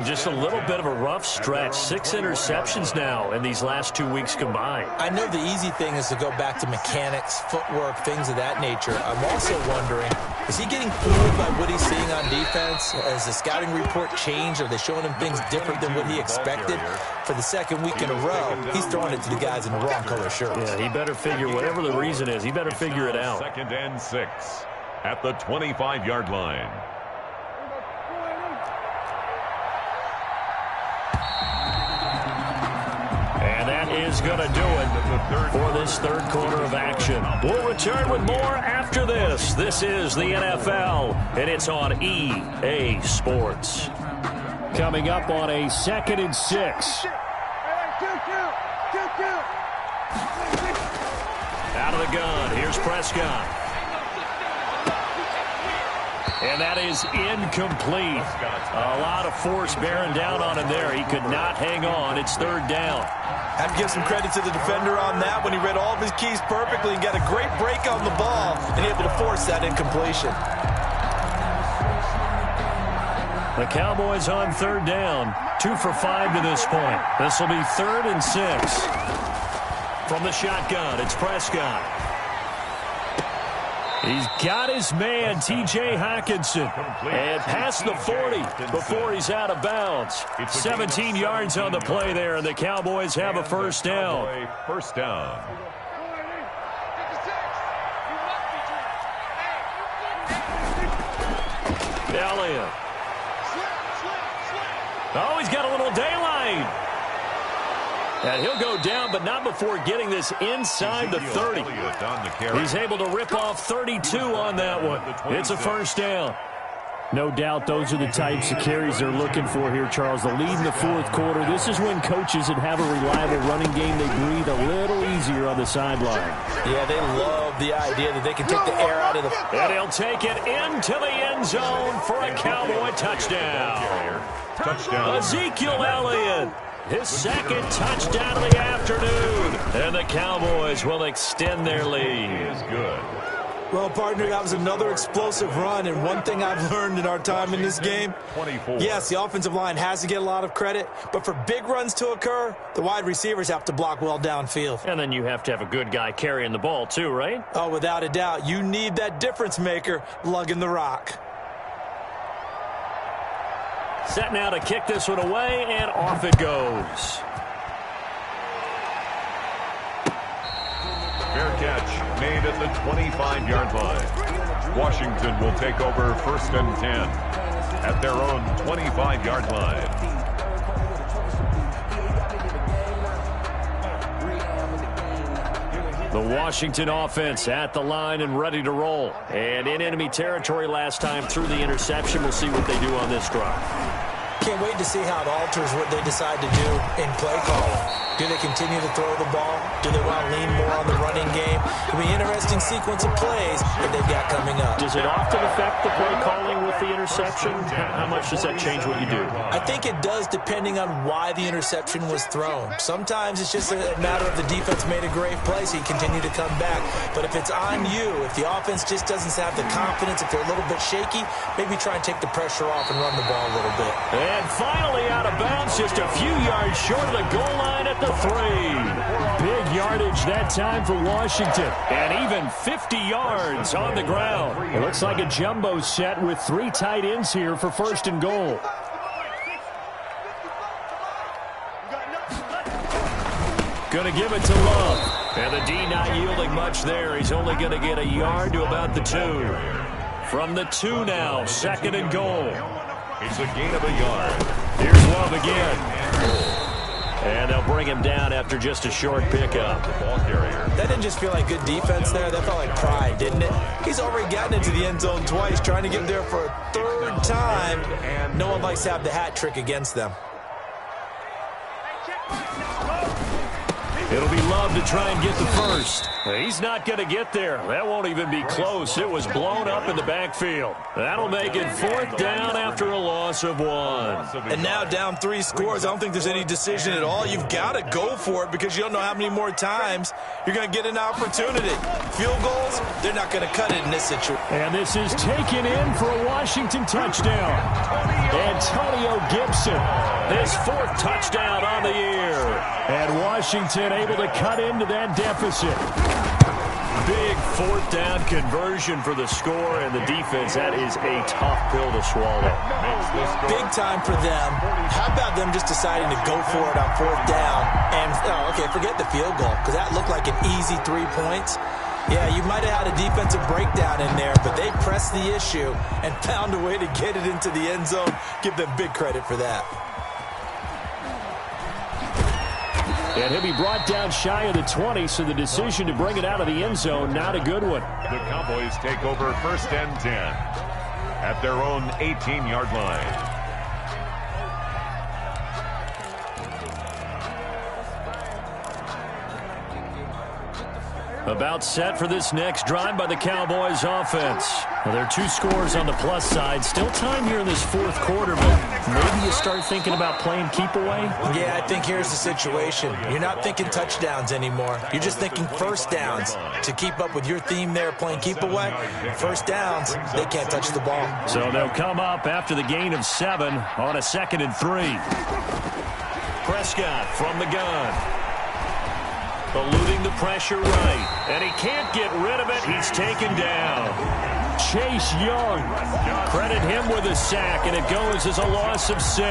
Just a little bit of a rough stretch. 6 interceptions now in these last 2 weeks combined. I know the easy thing is to go back to mechanics, footwork, things of that nature. I'm also wondering, is he getting fooled by what he's seeing on defense? Has the scouting report changed? Are they showing him things different than what he expected? For the 2nd week in a row, he's throwing it to the guys in the wrong color shirts. Yeah, he better figure, whatever the reason is, he better figure it out. 2nd and 6 at the 25-yard line. And that is going to do it for this 3rd quarter of action. We'll return with more after this. This is the NFL, and it's on EA Sports. Coming up on a 2nd and 6. Out of the gun. Here's Prescott. And that is incomplete. A lot of force bearing down on him there. He could not hang on. It's third down. I have to give some credit to the defender on that when he read all of his keys perfectly and got a great break on the ball and able to force that incompletion. The Cowboys on third down. 2 for 5 to this point. This will be 3rd and 6. From the shotgun, it's Prescott. He's got his man, T.J. Hawkinson. And past the 40 before he's out of bounds. 17 yards on the play there, and the Cowboys have a first down. First down. Elliott. Oh, he's got a little daylight. And he'll go down, but not before getting this inside the 30. He's able to rip off 32 on that one. It's a first down. No doubt those are the types of carries they're looking for here, Charles. The lead in the fourth quarter. This is when coaches that have a reliable running game, they breathe a little easier on the sideline. Yeah, they love the idea that they can take the air out of the... And he'll take it into the end zone for a Cowboy touchdown. Ezekiel Elliott. His second touchdown of the afternoon. And the Cowboys will extend their lead. Is good. Well, partner, that was another explosive run, and one thing I've learned in our time in this game, yes, the offensive line has to get a lot of credit, but for big runs to occur, the wide receivers have to block well downfield. And then you have to have a good guy carrying the ball too, right? Oh, without a doubt. You need that difference maker lugging the rock. Set now to kick this one away, and off it goes. Fair catch made at the 25-yard line. Washington will take over 1st and 10 at their own 25-yard line. The Washington offense at the line and ready to roll. And in enemy territory last time through the interception. We'll see what they do on this drive. Can't wait to see how it alters what they decide to do in play calling. Do they continue to throw the ball? Do they want to lean more on the running game? It'll be an interesting sequence of plays that they've got coming up. Does it often affect the play calling with the interception? How much does that change what you do? I think it does, depending on why the interception was thrown. Sometimes it's just a matter of the defense made a great play, so you continue to come back. But if it's on you, if the offense just doesn't have the confidence, if they're a little bit shaky, maybe try and take the pressure off and run the ball a little bit. And finally out of bounds, just a few yards short of the goal line at the 3. Big yardage that time for Washington. And even 50 yards on the ground. It looks like a jumbo set with 3 tight ends here for 1st and goal. Going to give it to Love. And the D not yielding much there. He's only going to get a yard to about the 2. From the 2 now, 2nd and goal. It's a gain of a yard. Here's Love again. And they'll bring him down after just a short pickup. Ball carrier. That didn't just feel like good defense there. That felt like pride, didn't it? He's already gotten into the end zone twice, trying to get there for a 3rd time. And no one likes to have the hat trick against them. It'll be Love to try and get the 1st. He's not going to get there. That won't even be close. It was blown up in the backfield. That'll make it 4th down after a loss of 1. And now down 3 scores. I don't think there's any decision at all. You've got to go for it because you don't know how many more times you're going to get an opportunity. Field goals, they're not going to cut it in this situation. And this is taken in for a Washington touchdown. Antonio Gibson, his 4th touchdown on the year. And Washington able to cut into that deficit. Big 4th down conversion for the score, and the defense, that is a tough pill to swallow. Big time for them. How about them just deciding to go for it on 4th down? And, okay, forget the field goal, because that looked like an easy 3 points. Yeah, you might have had a defensive breakdown in there, but they pressed the issue and found a way to get it into the end zone. Give them big credit for that. And he'll be brought down shy of the 20, so the decision to bring it out of the end zone, not a good one. The Cowboys take over 1st and 10 at their own 18-yard line. About set for this next drive by the Cowboys offense. Well, there are 2 scores on the plus side. Still time here in this fourth quarter, but maybe you start thinking about playing keep away? Yeah, I think here's the situation. You're not thinking touchdowns anymore. You're just thinking first downs. To keep up with your theme there, playing keep away, first downs, they can't touch the ball. So they'll come up after the gain of 7 on a 2nd and 3. Prescott from the gun. Eluding the pressure right. And he can't get rid of it. He's taken down. Chase Young. Credit him with a sack, and it goes as a loss of 6.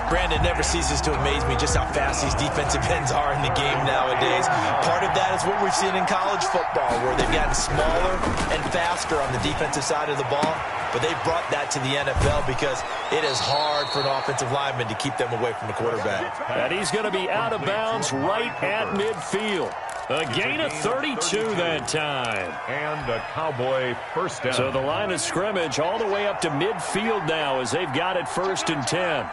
Brandon, never ceases to amaze me just how fast these defensive ends are in the game nowadays. Part of that is what we've seen in college football, where they've gotten smaller and faster on the defensive side of the ball. But they've brought that to the NFL because it is hard for an offensive lineman to keep them away from the quarterback. And he's going to be out of bounds right at midfield. A gain of 32 that time. And a Cowboy first down. So the line of scrimmage all the way up to midfield now as they've got it 1st and 10.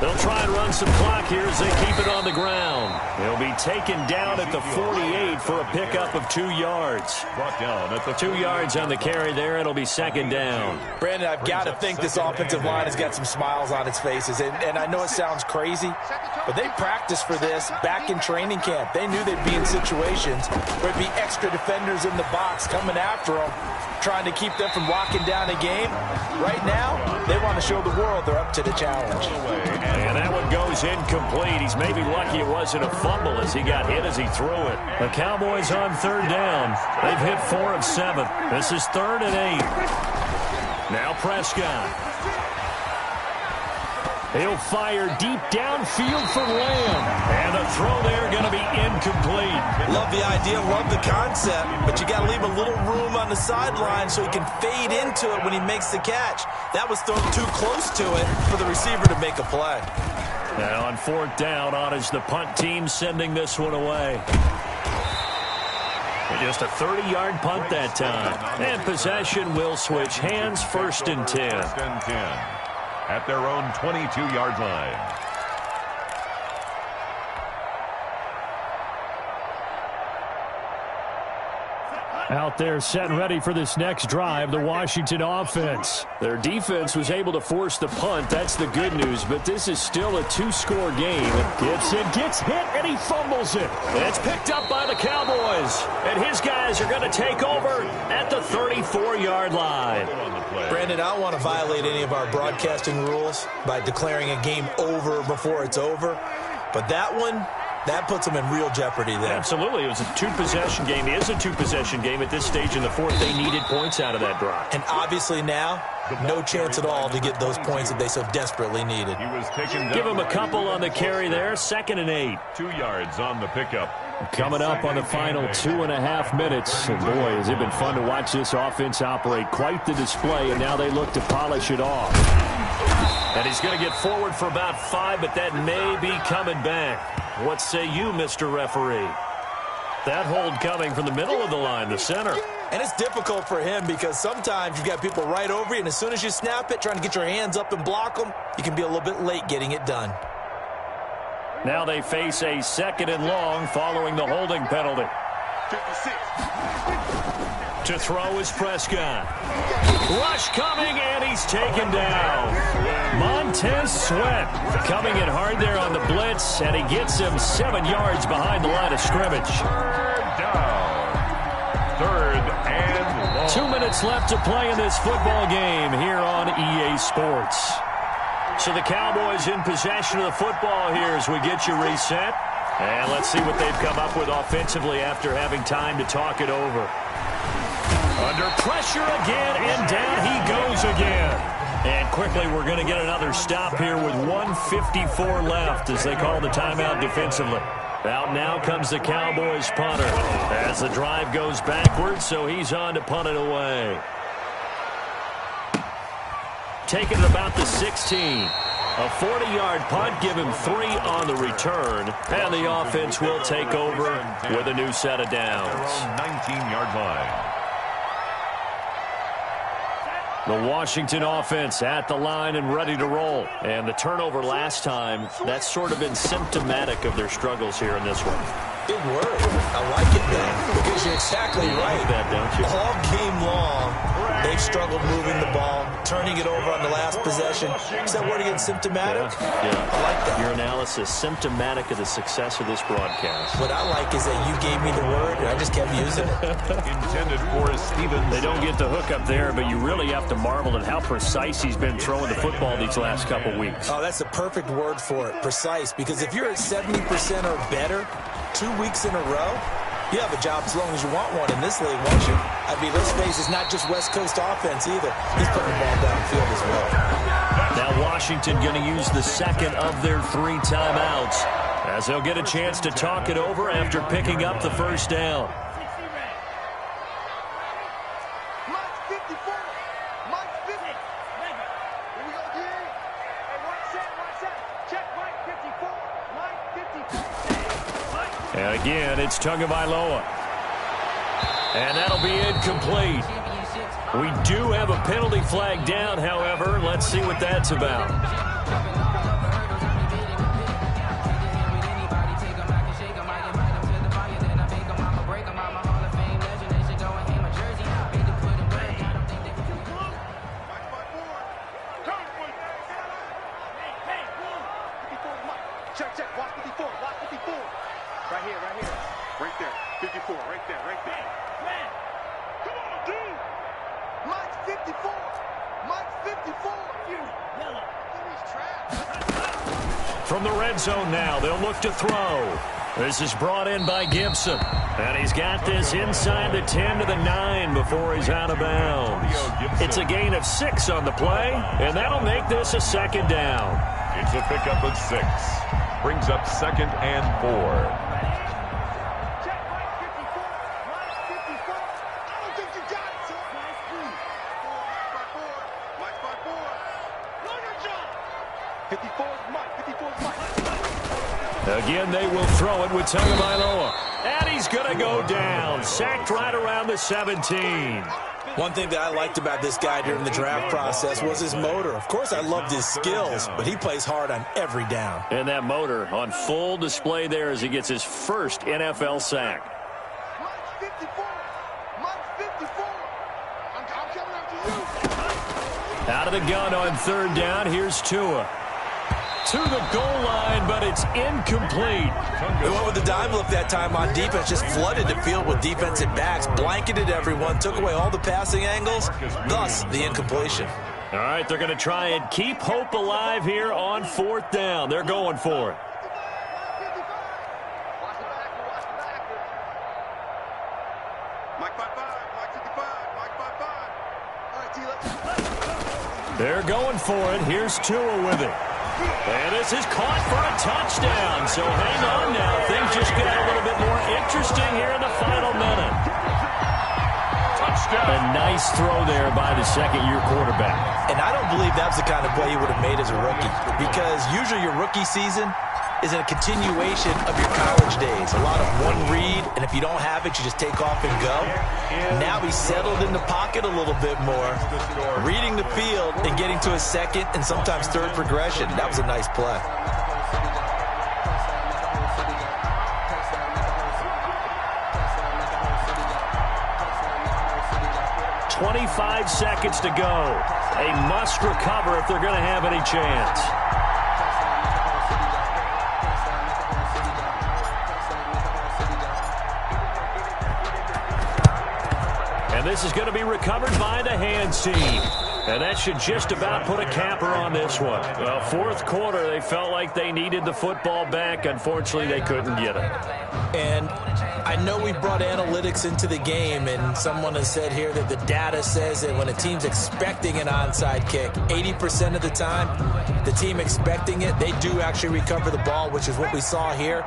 They'll try and run some clock here as they keep it on the ground. He'll be taken down at the 48 for a pickup of 2 yards. Brought down at the 2 yards on the carry there. It'll be 2nd down. Brandon, I've got to think this offensive line has got some smiles on its faces. And I know it sounds crazy, but they practiced for this back in training camp. They knew they'd be in situations where there'd be extra defenders in the box coming after them, trying to keep them from locking down a game. Right now, they want to show the world they're up to the challenge. And that one goes incomplete. He's maybe lucky it wasn't a fumble as he got hit as he threw it. The Cowboys on 3rd down. They've hit 4 of 7. This is 3rd and 8. Now Prescott. He'll fire deep downfield for Lamb. And the throw there going to be incomplete. Love the idea, love the concept, but you got to leave a little room on the sideline so he can fade into it when he makes the catch. That was thrown too close to it for the receiver to make a play. Now on 4th down, on is the punt team sending this one away. And just a 30-yard punt that time. And possession will switch hands, 1st and 10. 1st and 10. At their own 22-yard line. Out there set and ready for this next drive, the Washington offense. Their defense was able to force the punt. That's the good news, but this is still a 2-score game. Gibson gets hit, and he fumbles it. It's picked up by the Cowboys, and his guys are going to take over at the 34-yard line. Brandon, I don't want to violate any of our broadcasting rules by declaring a game over before it's over, but that one, that puts them in real jeopardy there. Absolutely. It was a 2-possession game. It is a 2-possession game at this stage in the 4th. They needed points out of that drive. And obviously now, no chance at all to get those points that they so desperately needed. He was taken Give him a couple on the carry there. 2nd and 8. 2 yards on the pickup. Coming up on the final 2.5 minutes. And boy, has it been fun to watch this offense operate. Quite the display, and now they look to polish it off. And he's going to get forward for about 5, but that may be coming back. What say you, Mr. Referee? That hold coming from the middle of the line, the center. And it's difficult for him because sometimes you've got people right over you, and as soon as you snap it, trying to get your hands up and block them, you can be a little bit late getting it done. Now they face a 2nd and long following the holding penalty. 56. To throw is Prescott. Rush coming, and he's taken down. Montez Sweat coming in hard there on the blitz, and he gets him 7 yards behind the line of scrimmage. 3rd down. 3rd and long. 2 minutes left to play in this football game here on EA Sports. So the Cowboys in possession of the football here as we get you reset. And let's see what they've come up with offensively after having time to talk it over. Under pressure again, and down he goes again. And quickly, we're going to get another stop here with 1:54 left as they call the timeout defensively. Out now comes the Cowboys punter as the drive goes backwards, so he's on to punt it away. Taking it about the 16. A 40-yard punt, give him 3 on the return, and the offense will take over with a new set of downs. 19-yard line. The Washington offense at the line and ready to roll. And the turnover last time, that's sort of been symptomatic of their struggles here in this one. Big word. I like it, man, because you're exactly right. Like that, don't you? All game long, they've struggled moving the ball, turning it over on the last possession. Is that word again, symptomatic? Yeah. I like that. Your analysis, symptomatic of the success of this broadcast. What I like is that you gave me the word, and I just kept using it. Intended for Stevens. They don't get the hook up there, but you really have to marvel at how precise he's been throwing the football these last couple weeks. Oh, that's the perfect word for it, precise, because if you're at 70% or better 2 weeks in a row, you have a job as long as you want one in this league, won't you? I mean, let's face it, it's not just West Coast offense either. He's putting the ball downfield as well. Now Washington going to use the second of their 3 timeouts as they'll get a chance to talk it over after picking up the first down. And again, it's Tagovailoa. And that'll be incomplete. We do have a penalty flag down, however. Let's see what that's about. Check. Watch 54. Watch 54. Right here. Right there. 54. Right there. Man. Come on, dude. Mike's 54. Mike's 54. Yellow. He's trapped. From the red zone now, they'll look to throw. This is brought in by Gibson. And he's got this inside the 10 to the 9 before he's out of bounds. It's a gain of 6 on the play, and that'll make this a second down. It's a pickup of 6. Brings up 2nd and 4. Check Mike 54. Mike 54. I don't think you got it, sir. Mike's by 4. Learn your job. 54 is Mike. Again, they will throw it with Tagovailoa. And he's going to go down. Sacked right around the 17. One thing that I liked about this guy during the draft process was his motor. Of course, I loved his skills, but he plays hard on every down. And that motor on full display there as he gets his first NFL sack. Mike's 54. Mike's 54. I'm coming after you. Out of the gun on 3rd down, here's Tua. To the goal line, but it's incomplete. They went with the dime look that time on defense, just flooded the field with defensive backs, blanketed everyone, took away all the passing angles, thus the incompletion. All right, they're going to try and keep hope alive here on 4th down. They're going for it. Mike 55. Mike 55. Mike 55. All right, T, let's. They're going for it. Here's Tua with it. And this is caught for a touchdown. So hang on now. Things just got a little bit more interesting here in the final minute. Touchdown. A nice throw there by the second-year quarterback. And I don't believe that's the kind of play he would have made as a rookie, because usually your rookie season is a continuation of your college days. A lot of one read, and if you don't have it, you just take off and go. Now he's settled in the pocket a little bit more, reading the field and getting to a second and sometimes third progression. That was a nice play. .25 seconds to go. A must recover if they're going to have any chance. And this is going to be recovered by the hands team. And that should just about put a capper on this one. Well, 4th quarter, they felt like they needed the football back. Unfortunately, they couldn't get it. And I know we brought analytics into the game, and someone has said here that the data says that when a team's expecting an onside kick, 80% of the time, the team expecting it, they do actually recover the ball, which is what we saw here.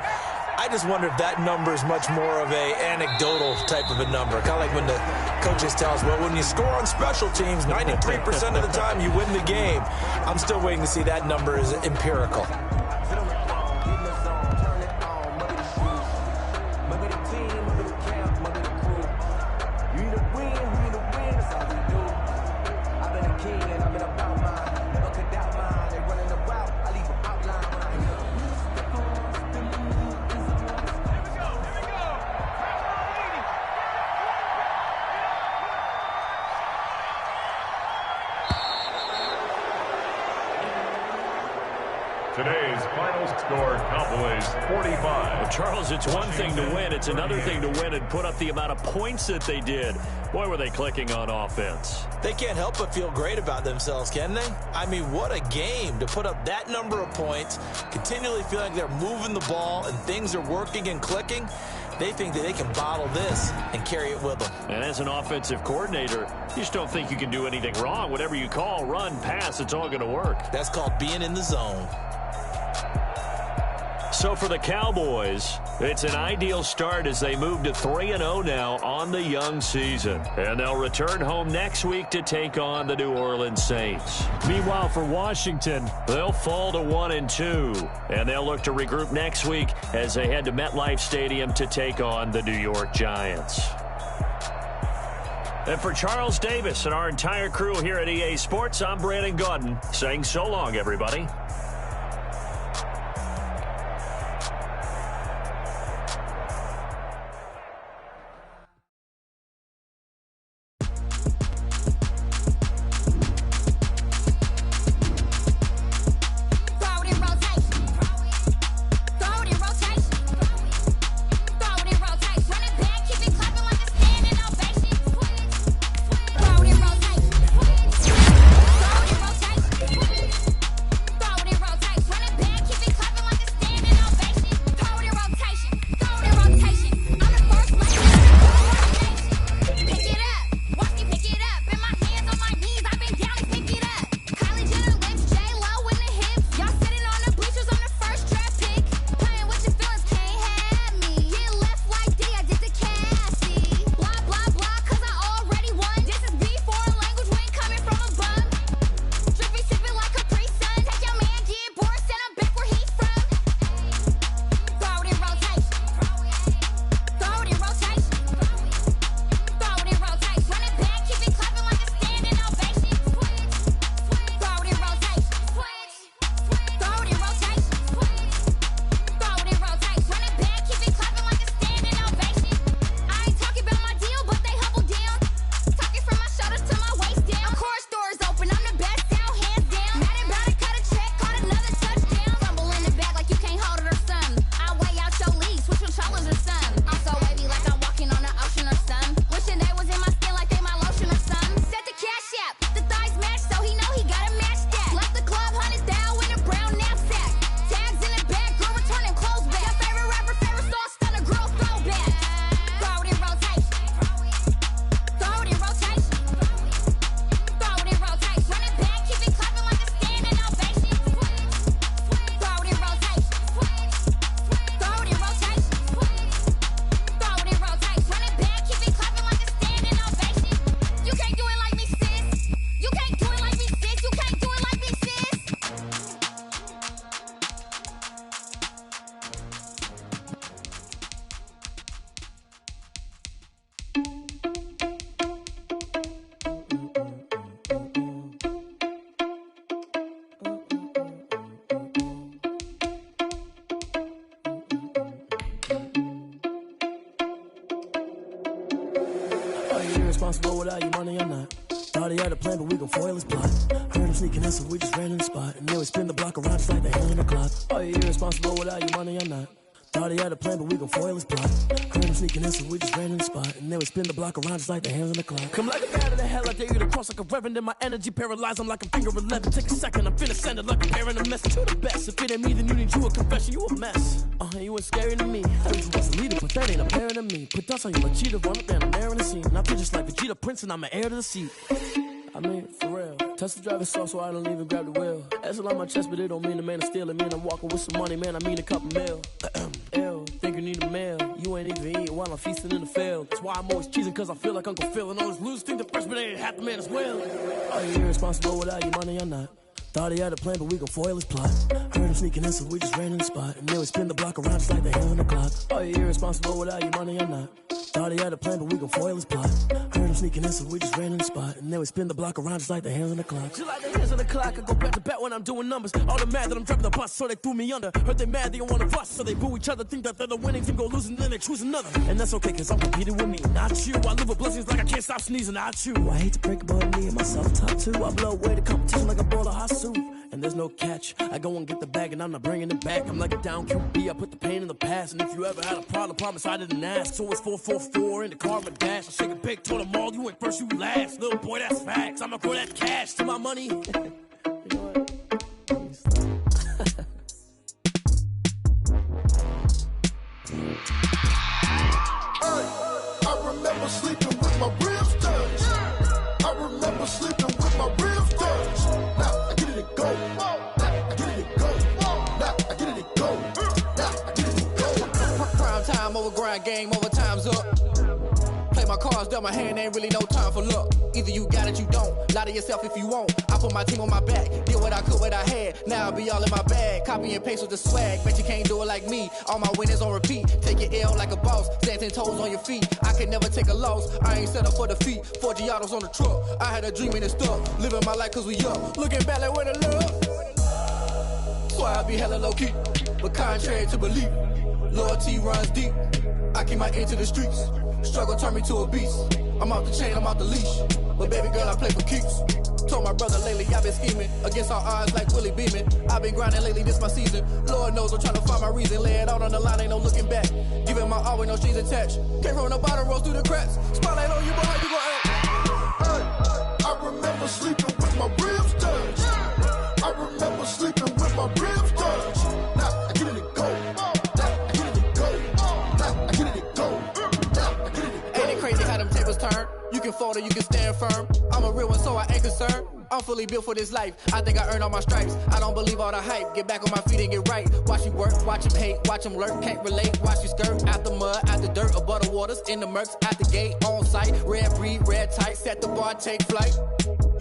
I just wonder if that number is much more of a anecdotal type of a number. Kind of like when the coaches tell us, well, when you score on special teams, 93% of the time you win the game. I'm still waiting to see that number is empirical. Today's final score, Cowboys 45. Well, Charles, it's one thing to win. It's another thing to win and put up the amount of points that they did. Boy, were they clicking on offense. They can't help but feel great about themselves, can they? I mean, what a game to put up that number of points, continually feeling like they're moving the ball and things are working and clicking. They think that they can bottle this and carry it with them. And as an offensive coordinator, you just don't think you can do anything wrong. Whatever you call, run, pass, it's all going to work. That's called being in the zone. So for the Cowboys, it's an ideal start as they move to 3-0 now on the young season. And they'll return home next week to take on the New Orleans Saints. Meanwhile, for Washington, they'll fall to 1-2. And they'll look to regroup next week as they head to MetLife Stadium to take on the New York Giants. And for Charles Davis and our entire crew here at EA Sports, I'm Brandon Gaudin saying so long, everybody. Irresponsible without your money, I'm not. Thought he had a plan, but we gon' foil his plot. Heard him sneaking in, so we just ran in the spot. And then we spin the block around just like the hand in the clock. Are you irresponsible without your money, I'm not. Thought he had a plan, but we gon' foil his plot. Heard him sneaking in, so we just ran in the spot. And then we spin the block around just like the hands on the clock. Come like a bat of the hell, I dare you to cross like a reverend. And my energy paralyzed, I'm like a finger 11. Take a second, I'm finna send it like a parent a message to the best. If it ain't me, then you need you a confession, you a mess. You ain't scary to me. I was supposed to lead it, but that ain't apparent to me. Put dust on you like Cheetah, run up and I'm there in the scene. And I feel just like Vegeta Prince and I'm an heir to the seat. I mean, for real. Touch the driver's soft, so I don't even grab the wheel. That's on my chest, but it don't mean the man is stealing. Mean I'm walking with some money, man, I mean a couple mil. Ew, think you need a meal. You ain't even eating while I'm feasting in the field. That's why I'm always cheesing, cause I feel like Uncle Phil. And all those losers think the freshman ain't half the man as well. Are you irresponsible without your money? I'm not. Thought he had a plan, but we gon' foil his plot. Heard him sneaking in, so we just ran in the spot. And then we spin the block around just like the hand on the clock. Are you irresponsible without your money? I'm not. Thought he had a plan, but we gon' foil his plot. Heard him sneaking in, so we just ran in the spot. And then we spin the block around just like the hands on the clock. Just like the hands on the clock, I go back to back when I'm doing numbers. All the mad that I'm driving the bus, so they threw me under. Heard they mad, they don't wanna bust, so they boo each other. Think that they're the winning team, go losing, then they choose another. And that's okay, cause I'm competing with me, not you. I live with blessings like I can't stop sneezing, not you. I hate to break it, but me and myself top two. I blow away the competition like a bowl of hot soup. And there's no no catch. I go and get the bag and I'm not bringing it back. I'm like a down QB, I put the pain in the past. And if you ever had a problem, promise I didn't ask. So it's 444 in the car with dash. I shake a big, told them all, you ain't first, you last. Little boy, that's facts. I'ma grow that cash to my money. You know what? I remember sleeping with my ribs touched. I remember sleeping with my ribs touched. Now I get it and go. Now I get it and go. Now I get it and go. Now I get it and go. Prime time over grind game, overtime's up. Play my cards, dealt my hand, ain't really no time for luck. Either you got it, you don't. Lie to yourself if you won't. I put my team on my back, did what I could, what I had. Now I'll be all in my bag. Copy and paste with the swag. Bet you can't do it like me. All my winners on repeat. Take your L like a boss. Stand 10 toes on your feet. I can never take a loss. I ain't set up for defeat. 4 Giottos on the truck. I had a dream and it stuck. Living my life cause we up. Looking back like where the love. So I be hella low key. But contrary to belief, loyalty runs deep. I keep my ear to the streets. Struggle turned me to a beast. I'm off the chain, I'm off the leash. But baby girl, I play for keeps. Told my brother lately, I've been scheming. Against all odds like Willie Beeman. I've been grinding lately, this my season. Lord knows I'm trying to find my reason. Lay it out on the line, ain't no looking back. Giving my all with no strings attached. Came from the bottom, rose through the cracks. Spotlight on you, boy, how you gon' act? I remember sleeping with my ribs touched. I remember sleeping with my ribs touched. Now I get it and go. Now I get it and go. Now I get it and go. Now I get it and go. Ain't it crazy how them tables turn? You can fold or you can stand firm. I'm a real one, so I ain't concerned. I'm fully built for this life. I think I earned all my stripes. I don't believe all the hype. Get back on my feet and get right. Watch you work, watch him hate, watch him lurk. Can't relate, watch you skirt. Out the mud, out the dirt, above the waters, in the murks, out the gate, on site. Red breed, red tight, set the bar, take flight.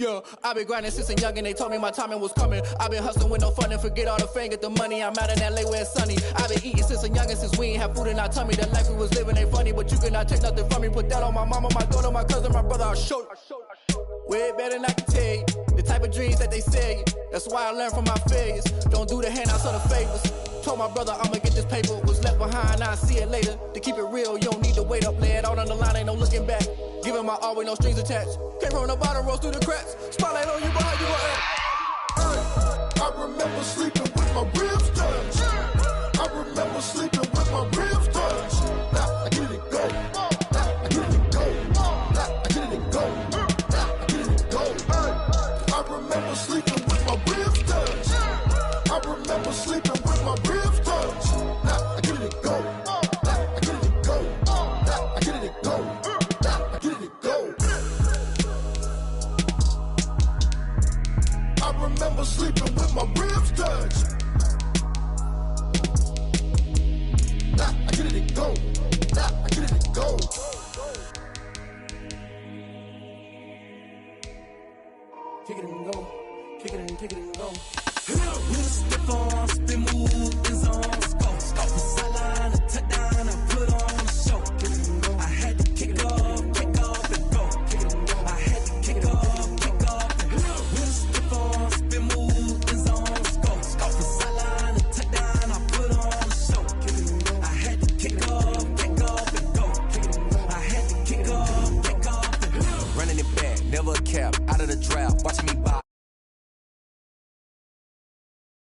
Yeah, I been grinding since a youngin', they told me my timing was coming. I been hustling with no fun and forget all the fame, get the money. I'm out in LA where it's sunny. I been eating since a youngin', since we ain't have food in our tummy. The life we was living ain't funny, but you cannot take nothing from me. Put that on my mama, my daughter, my cousin, my brother, I'll show you. Way better than I can tell you. The type of dreams that they sell you. That's why I learned from my failures. Don't do the handouts or the favors. Told my brother I'ma get this paper. Was left behind, I'll see it later. To keep it real, you don't need to wait up. Lay it out on the line, ain't no looking back. Giving my all with no strings attached. Came from the bottom, rose through the cracks. Spotlight on you, boy, how you gon' act? I remember sleeping with my ribs touched. I remember sleeping with my ribs touched. Now I get it and go. Now I get it and go. Now I get it and go. Now I get it and go. I remember sleeping with my ribs touched. I remember sleeping with my ribs touched. Now I get it and go. Now I get it and go. Now I get it and go. Now I get it and go. I remember sleeping with my ribs touched. Now I get it and go. Now I get it and go. Kick it and go. Kick it and kick it and go. Step on, spin, move, in zone, go. From sideline to touchdown, I put on a show. I had to kick off and go. I had to kick off and go. Step on, spin, move, in zone, go. From sideline to touchdown, I put on a show. I had to kick off and go. I had to kick off and go. Running it back, never a cap, out of the draft. Watching me